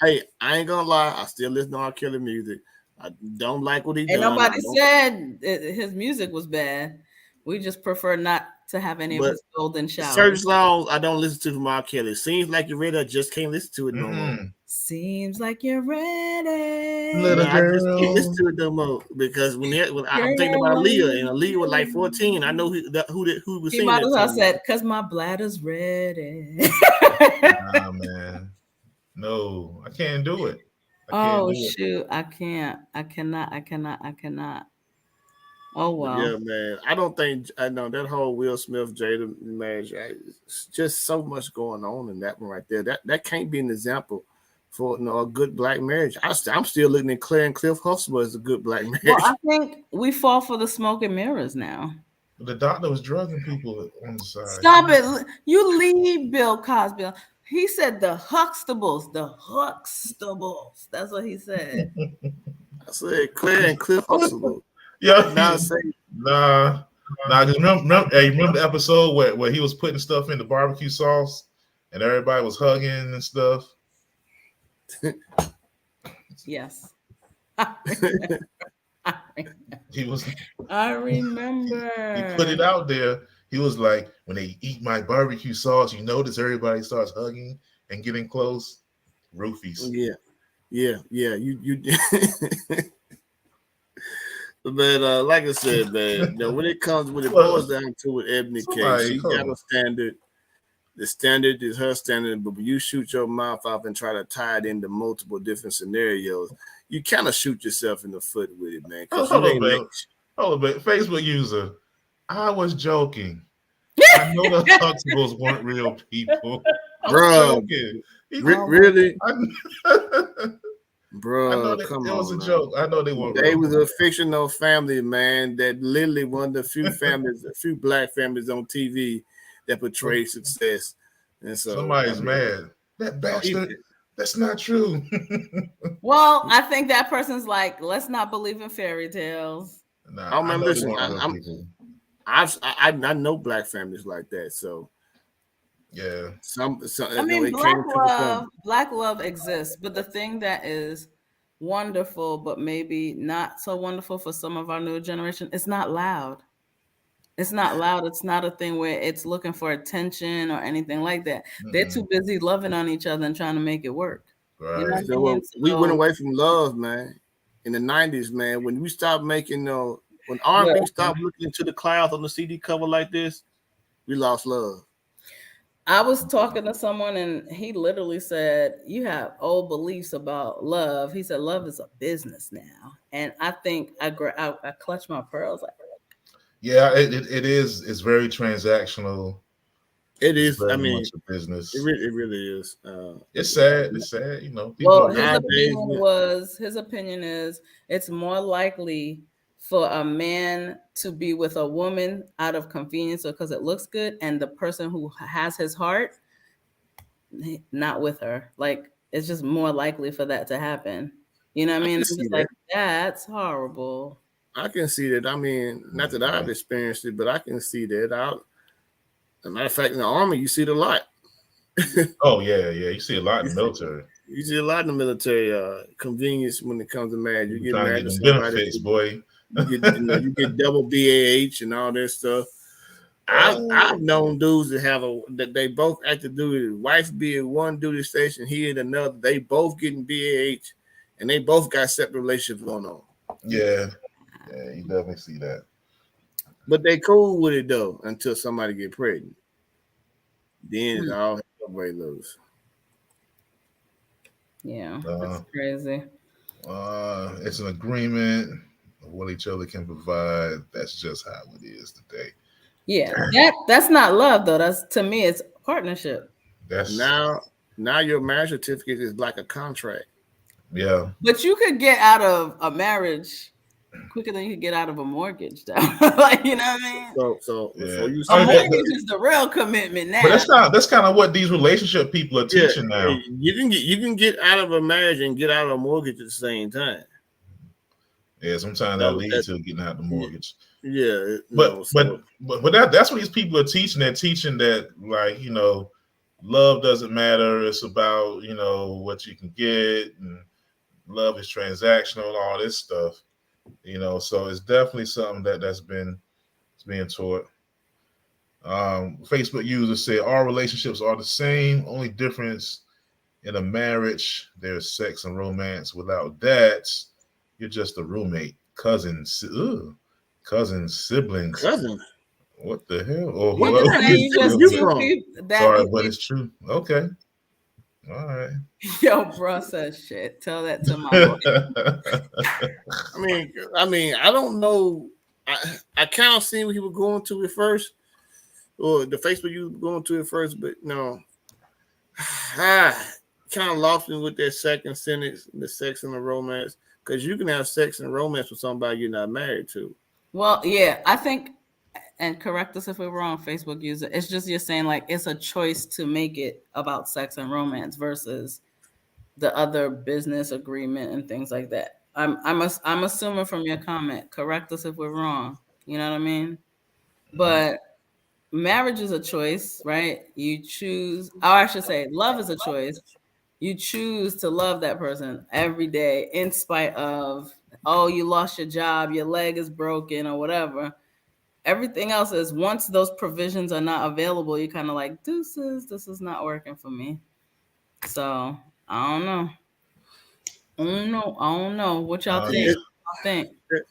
Hey, I ain't gonna lie. I still listen to R. Kelly music. I don't like what he does. Nobody said his music was bad. We just prefer not to have any of his golden showers. Certain songs I don't listen to from R. Kelly. It seems like you're ready. I just can't listen to it no more. Seems like you're ready. Little I just can't girl. listen to it no more because when I'm thinking Girl, about Aaliyah, and Aaliyah was like 14. I know who was he singing might that as well song. said, "Cause my bladder's ready." Nah, man. No, I can't do it. I can't Oh do it. shoot, I can't. I cannot. Oh But well. yeah, man, I don't think I know that whole Will Smith Jada marriage. It's just so much going on in that one right there. That can't be an example for a good black marriage. I'm still looking at Claire and Cliff Huxtable as a good black Well, marriage. I think we fall for the smoke and mirrors now. The doctor was drugging people on the side. Stop it. You leave Bill Cosby. He said the Huxtables, the Huxtables. That's what he said. I said Claire and Cliff Huxtable. Yeah, Now say nah. Cause remember the episode where he was putting stuff in the barbecue sauce and everybody was hugging and stuff? Yes. He was I he remember. put it out there. He was like, when they eat my barbecue sauce, you notice everybody starts hugging and getting close. Roofies. yeah. You But like I said, man, when it boils down to it, Ebony K, she got a standard. The standard is her standard, but when you shoot your mouth off and try to tie it into multiple different scenarios, you kind of shoot yourself in the foot with it, man. Hold on, babe. Facebook user. I was joking. I know the Huxtables weren't real people. Bro, really? Bro, come on. It was a joke. I know they weren't. They was a fictional family, man. That literally one of the few families, a few black families on TV that portray success. And so somebody's mad. That bastard. That's not true. Well, I think that person's like, let's not believe in fairy tales. Nah, I know listen, I know black families like that. So yeah. I mean, black love exists, but the thing that is wonderful, but maybe not so wonderful for some of our new generation, it's not loud. It's not loud. It's not a thing where it's looking for attention or anything like that. They're too busy loving on each other and trying to make it work. Right. You know what I mean? We went away from love, man. In the 90s, man, when we stopped making when R&B stopped looking into the clouds on the CD cover like this, we lost love. I was talking to someone and he literally said, you have old beliefs about love. He said, love is a business now. And I think I clutched my pearls. Like, yeah, it is. It's very transactional. It is. I mean, much a business. It really is. It's sad. It's sad. You know. Well, his opinion is it's more likely for a man to be with a woman out of convenience or because it looks good, and the person who has his heart not with her. Like, it's just more likely for that to happen. You know what I mean? It's just like, that's horrible. I can see that. I mean, not that I've experienced it, but I can see that. As a matter of fact, in the Army, you see it a lot. Oh, yeah. You see a lot in the military. You see a lot in the military. Convenience when it comes to marriage. You get married to somebody. Benefits, boy. You get double BAH and all that stuff. I've known dudes that they both active duty. Wife be at one duty station, he at another. They both getting BAH, and they both got separate relationships going on. Yeah, you definitely see that. But they cool with it though until somebody get pregnant. Then it's all way loose. Yeah, that's crazy. It's an agreement of what each other can provide. That's just how it is today. Yeah, that's not love though. That's, to me, it's partnership. That's now your marriage certificate is like a contract. Yeah, but you could get out of a marriage quicker than you could get out of a mortgage, though. Like, you know what I mean? So yeah. A mortgage is the real commitment now. But that's kind of what these relationship people are teaching now. You can get out of a marriage and get out of a mortgage at the same time. Yeah, sometimes that leads to getting out the mortgage. Yeah, but that's what these people are teaching. They're teaching that, like, you know, love doesn't matter. It's about, you know, what you can get, and love is transactional and all this stuff. You know, so it's definitely something that's being taught. Facebook users say all relationships are the same. Only difference In a marriage, there's sex and romance. Without that, you're just a roommate, cousins, siblings. Cousin. What the hell? Oh, You What just well, country saying you just you two from? people that sorry, but it's true. Okay, all right. yo, bro says shit. Tell that to my lawyer. I mean, I don't know. I kind of seen what he was going to at first, or the Facebook you were going to at first, but no, kind of lost me with that second sentence, the sex and the romance, because you can have sex and romance with somebody you're not married to. Well, yeah, I think, and correct us if we're wrong, Facebook user. It's just you're saying like it's a choice to make it about sex and romance versus the other business agreement and things like that. I'm assuming from your comment. Correct us if we're wrong. You know what I mean? But marriage is a choice, right? You choose, or I should say, love is a choice. You choose to love that person every day, in spite of, oh, you lost your job, your leg is broken, or whatever. Everything else is once those provisions are not available, you're kind of like, deuces, this is not working for me. So I don't know. I don't know. What y'all think? Yeah.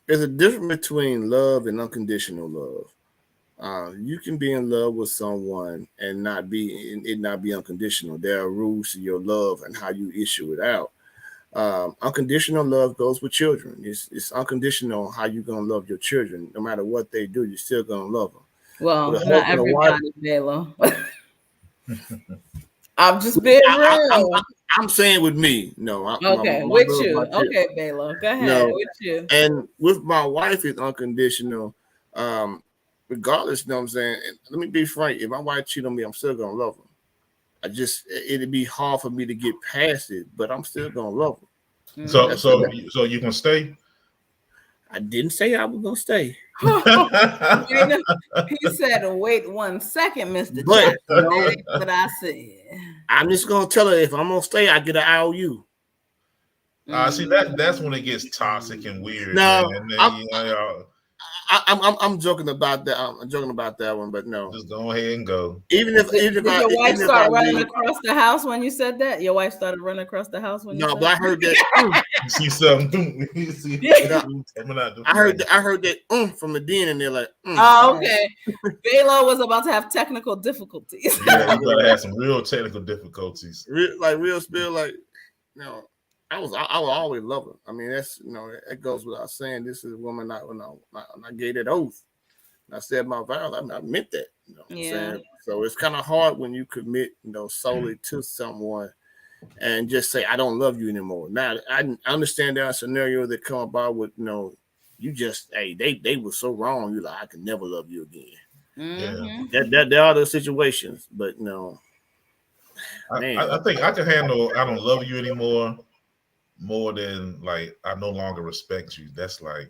There's a difference between love and unconditional love. You can be in love with someone and not be unconditional. There are rules to your love and how you issue it out. Unconditional love goes with children. It's unconditional how you're gonna love your children. No matter what they do, you're still gonna love them. Well, With a not husband and wife, everybody, Belo. I'm just being real. I'm saying with me, no. Okay, with you. Okay, Belo, go ahead. No, with you. and with my wife, it's unconditional. Regardless, you know what I'm saying? And let me be frank. If my wife cheat on me, I'm still gonna love her. It'd be hard for me to get past it, but I'm still gonna love her. So you can stay. I didn't say I was gonna stay. He said, "Wait 1 second, Mr. But Jackson." That ain't what I said. I'm just gonna tell her if I'm gonna stay, I get an IOU. See that's when it gets toxic and weird. No, man. I'm joking about that. I'm joking about that one, but no. Just go ahead and go. Did your wife start running across the house when you said that? Your wife started running across the house when you said but I heard that. You see something? I heard that from the den, and they're like, "Oh, okay." Belo was about to have technical difficulties. Yeah, you gotta have some real technical difficulties. Real spill, like, no. I will always love her. I mean, that's that goes without saying. This is a woman I gave that oath. I said my vows. I meant that. You know what I'm saying? So it's kind of hard when you commit, solely to someone and just say I don't love you anymore. Now I understand there are scenarios that come about with you just they were so wrong. You're like I can never love you again. Mm-hmm. That there are those situations, but no. I think I can handle I don't love you anymore. More than like I no longer respect you. That's like,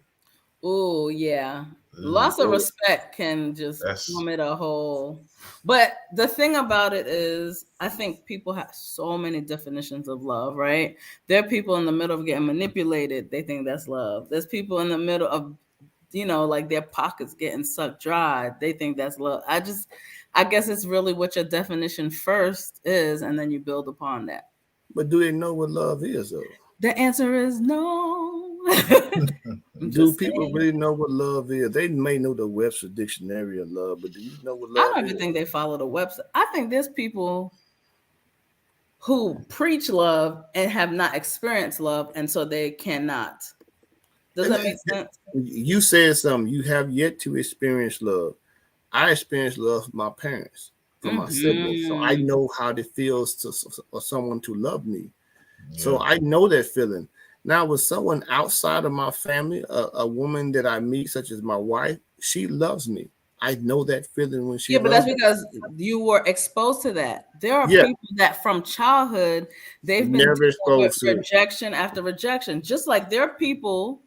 oh yeah, loss of respect can just plummet a whole. But the thing about it is, I think people have so many definitions of love, right? There are people in the middle of getting manipulated. They think that's love. There's people in the middle of, like their pockets getting sucked dry. They think that's love. I guess it's really what your definition first is, and then you build upon that. But do they know what love is, though? The answer is no. Do people really know what love is? They may know the Webster Dictionary of love, but do you know what love is? I don't even think they follow the website. I think there's people who preach love and have not experienced love, and so they cannot. Does that make sense? You said something. You have yet to experience love. I experienced love from my parents, from my siblings, so I know how it feels for someone to love me. Yeah. So I know that feeling. Now, with someone outside of my family, a woman that I meet, such as my wife, she loves me. I know that feeling when she. Yeah, but that's because you were exposed to that. There are people that from childhood they've been exposed to rejection after rejection. Just like there are people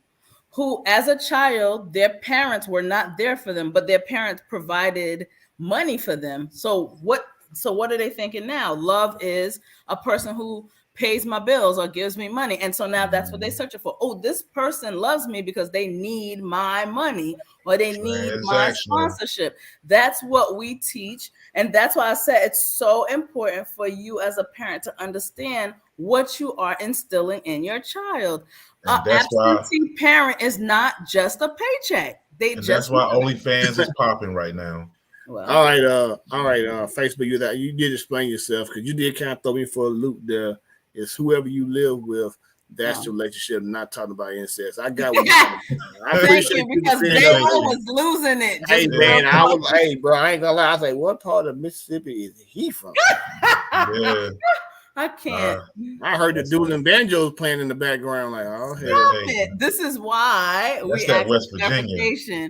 who, as a child, their parents were not there for them, but their parents provided money for them. So what are they thinking now? Love is a person who pays my bills or gives me money. And so now that's what they're searching for. Oh, this person loves me because they need my money or they need my sponsorship. That's what we teach. And that's why I said it's so important for you as a parent to understand what you are instilling in your child. An absentee parent is not just a paycheck. That's why OnlyFans is popping right now. Well, all right, Facebook, you did explain yourself because you did kind of throw me for a loop there. It's whoever you live with, that's the relationship, not talking about incest. I got what you're talking about. I appreciate you because they was losing it. Hey man, hey bro, I ain't gonna lie. I was like, what part of Mississippi is he from? Yeah. I can't. I heard the dudes and banjos playing in the background. Like, oh hell, this is why we asked West Virginia.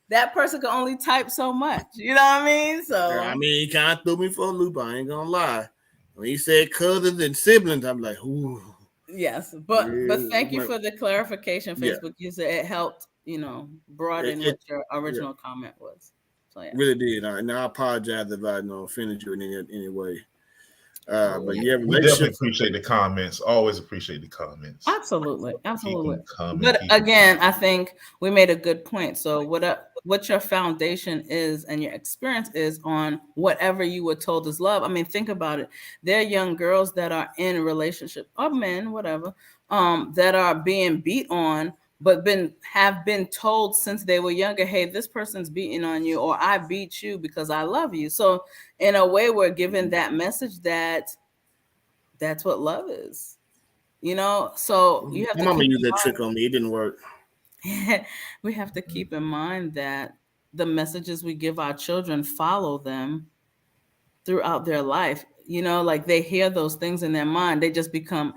That person can only type so much. You know what I mean? So yeah, I mean, he kind of threw me for a loop. I ain't gonna lie. When he said cousins and siblings, I'm like, ooh. Yes, but thank you for the clarification, Facebook user. It helped, broaden what your original comment was. So yeah, really did. And I apologize if I offended you in any way. But yeah, we definitely appreciate the comments. Always appreciate the comments. Absolutely. But again, I think we made a good point. So what your foundation is and your experience is on whatever you were told is love. I mean, think about it. There are young girls that are in a relationship, or men, whatever, that are being beat on, but have been told since they were younger, hey, this person's beating on you, or I beat you because I love you. So in a way, we're given that message that that's what love is, so you have to mama used that trick on me. It didn't work. We have to keep in mind that the messages we give our children follow them throughout their life. Like they hear those things in their mind. They just become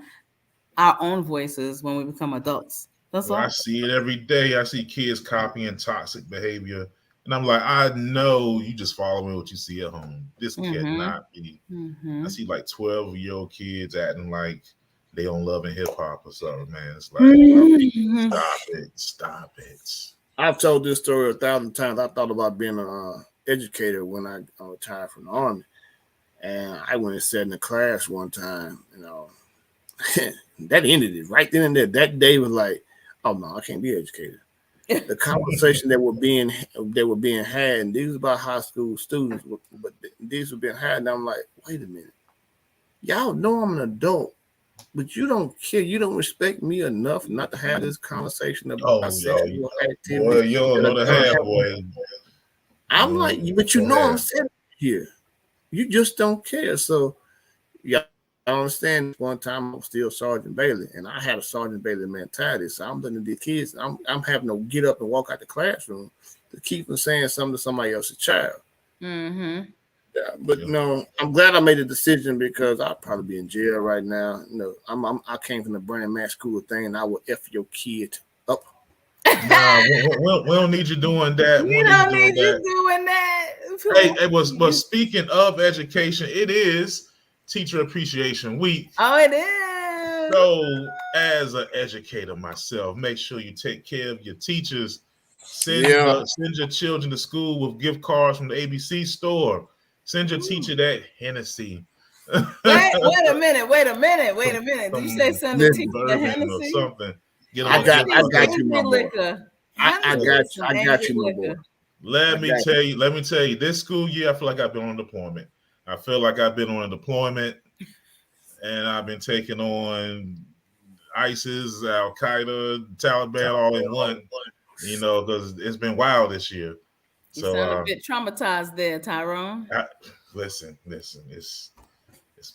our own voices when we become adults. That's all. I see it every day. I see kids copying toxic behavior. And I'm like, I know you just following what you see at home. This cannot be. I see like 12-year-old kids acting like they on Love and Hip Hop or something, man. It's like, stop it. I've told this story 1,000 times. I thought about being an educator when I retired from the Army. And I went and sat in the class one time, that ended it right then and there. That day was like, oh no, I can't be an educator. The conversation that were being had, and these were about high school students, but these were being had, and I'm like, wait a minute, y'all know I'm an adult, but you don't care, you don't respect me enough not to have this conversation about sexual activity. Boy, you don't know the half, boy. I'm like, but I'm sitting here, you just don't care. So, yeah. I understand. One time I was still Sergeant Bailey, and I had a Sergeant Bailey mentality. So I'm looking at the kids. I'm having to get up and walk out the classroom to keep from saying something to somebody else's child. Mm-hmm. Yeah, but I'm glad I made a decision because I'd probably be in jail right now. I came from the Brand Match School thing, and I will F your kid up. Nah, we don't need you doing that. We don't need you doing that. Hey, speaking of education, it is Teacher Appreciation Week. Oh, it is. So, as an educator myself, make sure you take care of your teachers. Send your children to school with gift cards from the ABC store. Send your teacher that Hennessy. Wait a minute. Did you say send the teacher that Hennessy? Or something. I got you, my boy. I got you, my boy. Let me tell you, this school year, I feel like I've been on deployment. I feel like I've been on a deployment, and I've been taking on ISIS, Al Qaeda, Taliban, all in one. Because it's been wild this year. You sound a bit traumatized there, Tyrone. Listen, it's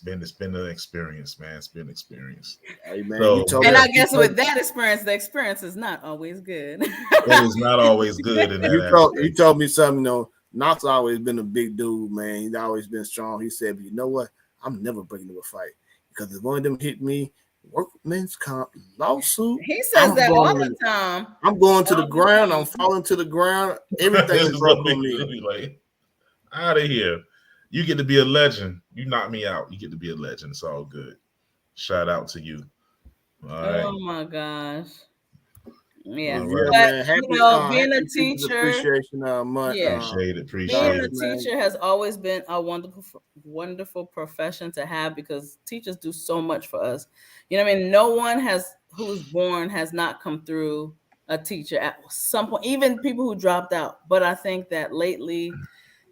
been an experience, man. It's been an experience. Hey, man, I guess with that experience, the experience is not always good. It is not always good. In that you told me something. Knox always been a big dude, man. He's always been strong. He said, but you know what? I'm never breaking up a fight because if one of them hit me, workman's comp lawsuit. He says that all the time. I'm going to the ground. I'm falling to the ground. Everything is broke on me. Like, out of here. You get to be a legend. You knock me out. You get to be a legend. It's all good. Shout out to you. All right. Oh my gosh. Yeah, All Yeah, right. but man. Happy, being a happy Teachers teacher, Appreciation Month. yeah, being Appreciate a it. man. teacher has always been a wonderful profession to have because teachers do so much for us. You know what I mean? No one who's born has not come through a teacher at some point, even people who dropped out. But I think that lately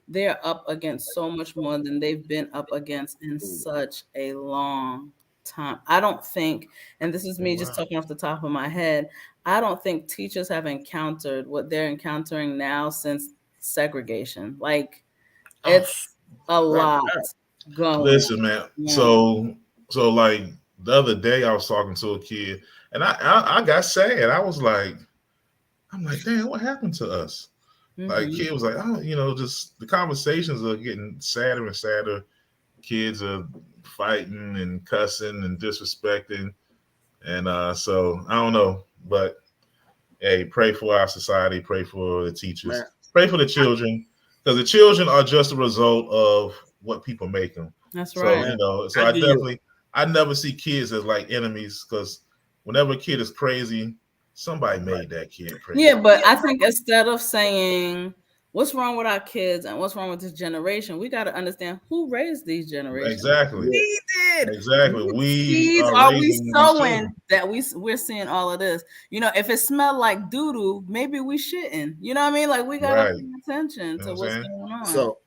they're up against so much more than they've been up against in such a long time. I don't think, and this is Oh, me just wow. talking off the top of my head, I don't think teachers have encountered what they're encountering now since segregation. Like, Oh, it's a right. lot going Listen, man. on. So like the other day, I was talking to a kid, and I got sad. I'm like, damn, what happened to us? Like, Mhm. kid was like, oh, just the conversations are getting sadder and sadder. Kids are fighting and cussing and disrespecting, and so I don't know, but hey, pray for our society, pray for the Man, teachers, pray for the children, because the children are just a result of what people make them. That's So right. man, so I I give you. definitely, I never see kids as like enemies, because whenever a kid is crazy, somebody made that kid Yeah, crazy. but I think instead of saying what's wrong with our kids and what's wrong with this generation, we got to understand who raised these generations. Exactly, Yeah, We did. exactly. What We seeds are are we raising these sowing children. that we're seeing all of this? You know, if it smelled like doo doo, maybe we shouldn't. You know what I mean? Like we gotta Right. pay attention You know what to I'm what's saying? going on. so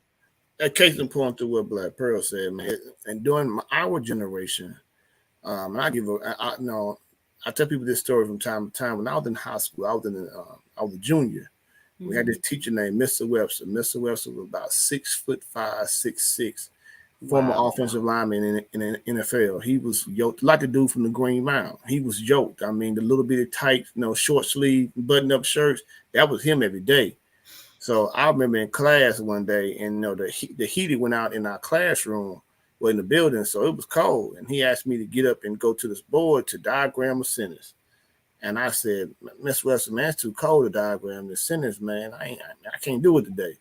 a case in point to what Black Pearl said, man. And during our generation, and I give a, I, you know, I tell people this story from time to time. When I was in high school, I was a junior. We had this teacher named Mr. Webster. Mr. Webster was about 6'5", 6'6", former Wow. offensive lineman in the NFL. He was yoked like the dude from the Green Mile. He was yoked. I mean, the little bitty tight, short sleeve, button up shirts. That was him every day. So I remember in class one day, and the heater went out in our classroom, or in the building, so it was cold. And he asked me to get up and go to this board to diagram a sentence. And I said, Miss Webster, man, it's too cold to diagram the sentence, man. I can't do it today.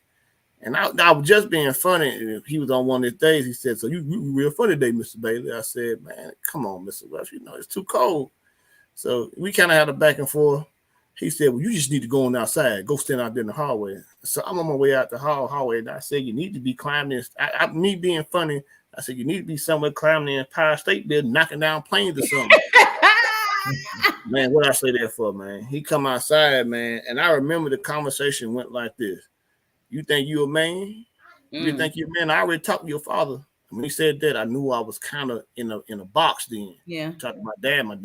And I was just being funny. He was on one of his days. He said, so you real funny today, Mr. Bailey. I said, man, come on, Mr. Webster, it's too cold. So we kind of had a back and forth. He said, well, you just need to go on outside. Go stand out there in the hallway. So I'm on my way out the hallway, and I said, you need to be climbing. Me being funny, I said, you need to be somewhere climbing the Empire State Building, knocking down planes or something. Man, what I say that for, man? He come outside, man, and I remember the conversation went like this. You think you a man? You think you a man? I already talked to your father. When he said that, I knew I was kind of in a box then. Yeah. Talked to my dad. My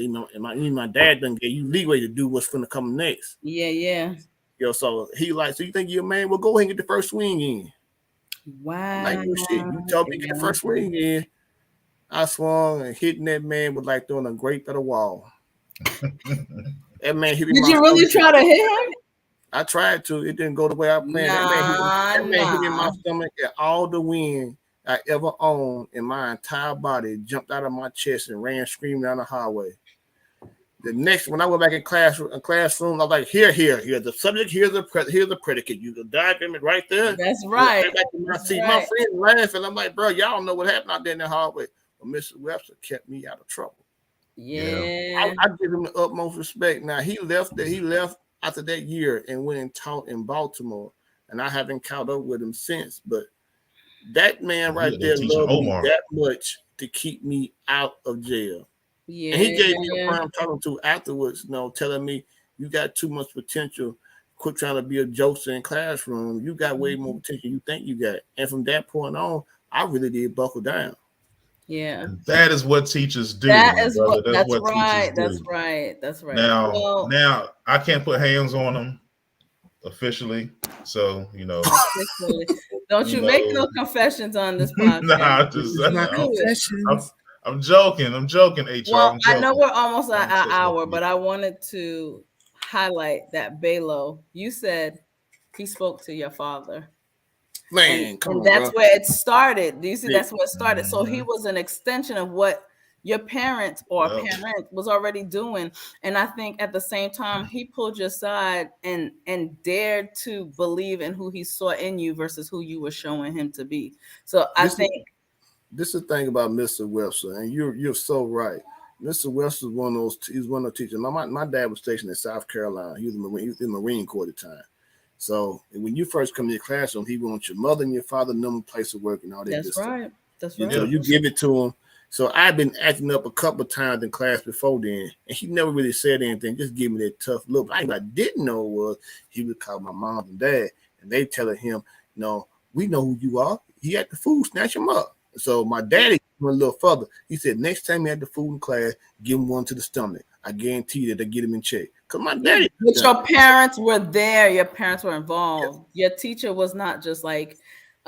dad done gave you leeway to do what's gonna come next. Yeah. So he like, so you think you're a man? Well, go ahead and get the first swing in. Wow. Like, well, shit, you told me to get the first swing in. I swung and hitting that man was like throwing a grape at a wall. That man hit me. Did you really try to hit him? I tried to. It didn't go the way I planned. That man hit me in my stomach, and all the wind I ever owned in my entire body jumped out of my chest and ran screaming down the hallway. The next, when I went back in classroom, I was like, here, the subject, here's the predicate. You can diagram it right there. That's right. My friend laughing. I'm like, bro, y'all don't know what happened out there in the hallway. But Mr. Webster kept me out of trouble. Yeah. I give him the utmost respect. Now he left after that year and went and taught in Baltimore, and I haven't caught up with him since. But that man right there loved me that much to keep me out of jail. Yeah. And he gave me a firm talking to afterwards, telling me you got too much potential. Quit trying to be a jokester in classroom. You got way more potential you think you got. And from that point on, I really did buckle down. Yeah. And that is what teachers do. That's right. That's right. Now I can't put hands on them officially. So, Don't you make no confessions on this podcast. I'm joking, HR. Well, I know we're almost at an hour, but I wanted to highlight that Balo, you said he spoke to your father. Man, and that's where it started. Do you see? That's where it started. Mm-hmm. So he was an extension of what your parent was already doing. And I think at the same time, he pulled your side and dared to believe in who he saw in you versus who you were showing him to be. So I think this is the thing about Mr. Webster, and you're so right. Mr. West was one of those. He was one of those teachers. My dad was stationed in South Carolina. He was in the Marine Corps at the time. So when you first come to your classroom, he wants your mother and your father number, place of work, and all that good That's stuff. right. That's So right. you give it to him. So I've been acting up a couple of times in class before then, and he never really said anything. Just give me that tough look. What I didn't know was he would call my mom and dad, and they telling him, "No, we know who you are. He had the food, snatch him up." So my daddy went a little further. He said, "Next time he had the food in class, give him one to the stomach. I guarantee that they get him in check." Cause my daddy. But your parents were there. Your parents were involved. Your teacher was not just like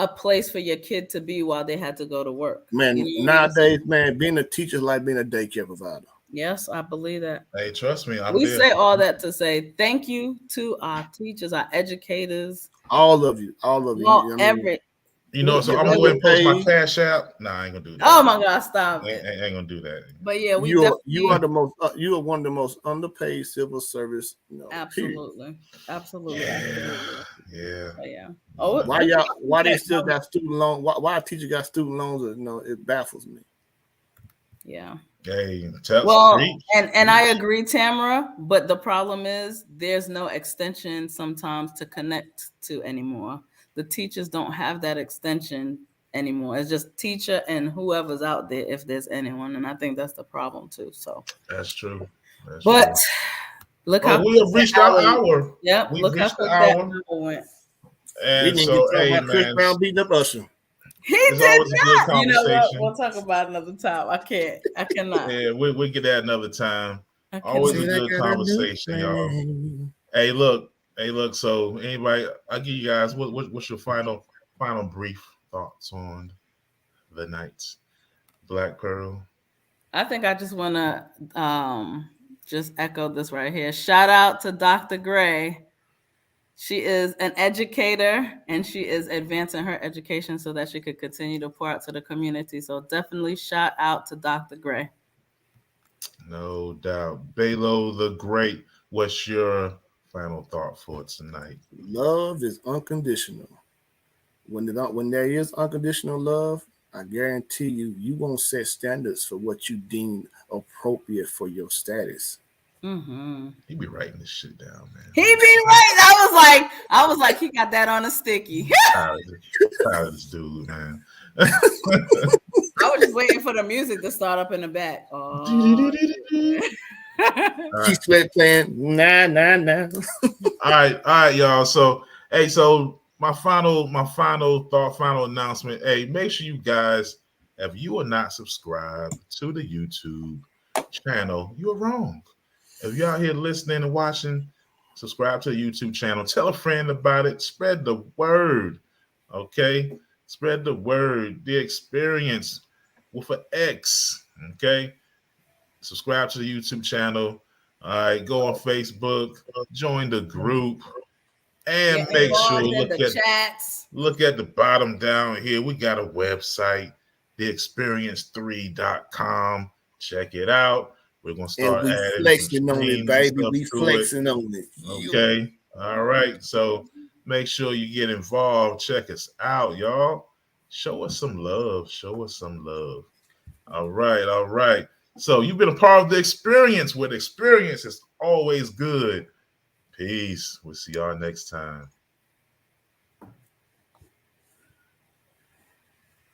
a place for your kid to be while they had to go to work. Man, You know what I mean? nowadays, man, being a teacher is like being a daycare provider. Yes, I believe that. Hey, trust me, I'm We there. say all that to say thank you to our teachers, our educators. All of you. Well, I mean, So I'm gonna go ahead and post my Cash App. Nah, I ain't gonna do that. Oh my God, stop I it. ain't gonna do that. But yeah, we you are definitely you are one of the most underpaid civil service. absolutely. Absolutely. Yeah. But yeah. Oh, Why they still got student loan? Why a teacher got student loans? It baffles me. Yeah. Hey, and I agree, Tamara, but the problem is there's no extension sometimes to connect to anymore. The teachers don't have that extension anymore. It's just teacher and whoever's out there, if there's anyone, and I think that's the problem too. So that's true. But look how we have reached our hour. Yep, We've look how reached quick the that hour. hour went. We And didn't so, get hey, about Chris man, Brown beating up Usher. He it's did always a good not. You know what? conversation. We'll talk about it another time. I cannot. Yeah, we'll get that another time. I Always a cannot. good conversation, y'all. Hey, look. So anybody, I give you guys what's your final brief thoughts on the Knights, Black Pearl? I think I just want to just echo this right here. Shout out to Dr. Gray. She is an educator and she is advancing her education so that she could continue to pour out to the community. So definitely shout out to Dr. Gray. No doubt. Balo the Great, what's your final thought for tonight? Love is unconditional. When there is unconditional love, I guarantee you won't set standards for what you deem appropriate for your status. Mm-hmm. He be writing this shit down, man. He be right. I was like, he got that on a sticky. Proud of this dude, man. I was just waiting for the music to start up in the back. Oh, Keith Sweat playing nah. All right, y'all. So, hey, my final announcement. Hey, make sure you guys, if you are not subscribed to the YouTube channel, you are wrong. If you're out here listening and watching, subscribe to the YouTube channel. Tell a friend about it. Spread the word. Okay? Spread the word. The experience with an X. Okay? Subscribe to the YouTube channel. All right, go on Facebook, join the group, and make sure look at the bottom down here. We got a website, theexperience3.com. Check it out. We're gonna start adding flexing on it, baby. We flexing on it. Okay. All right. So make sure you get involved. Check us out, y'all. Show us some love. All right. So you've been a part of the experience. With experience, it's always good. Peace. We'll see y'all next time.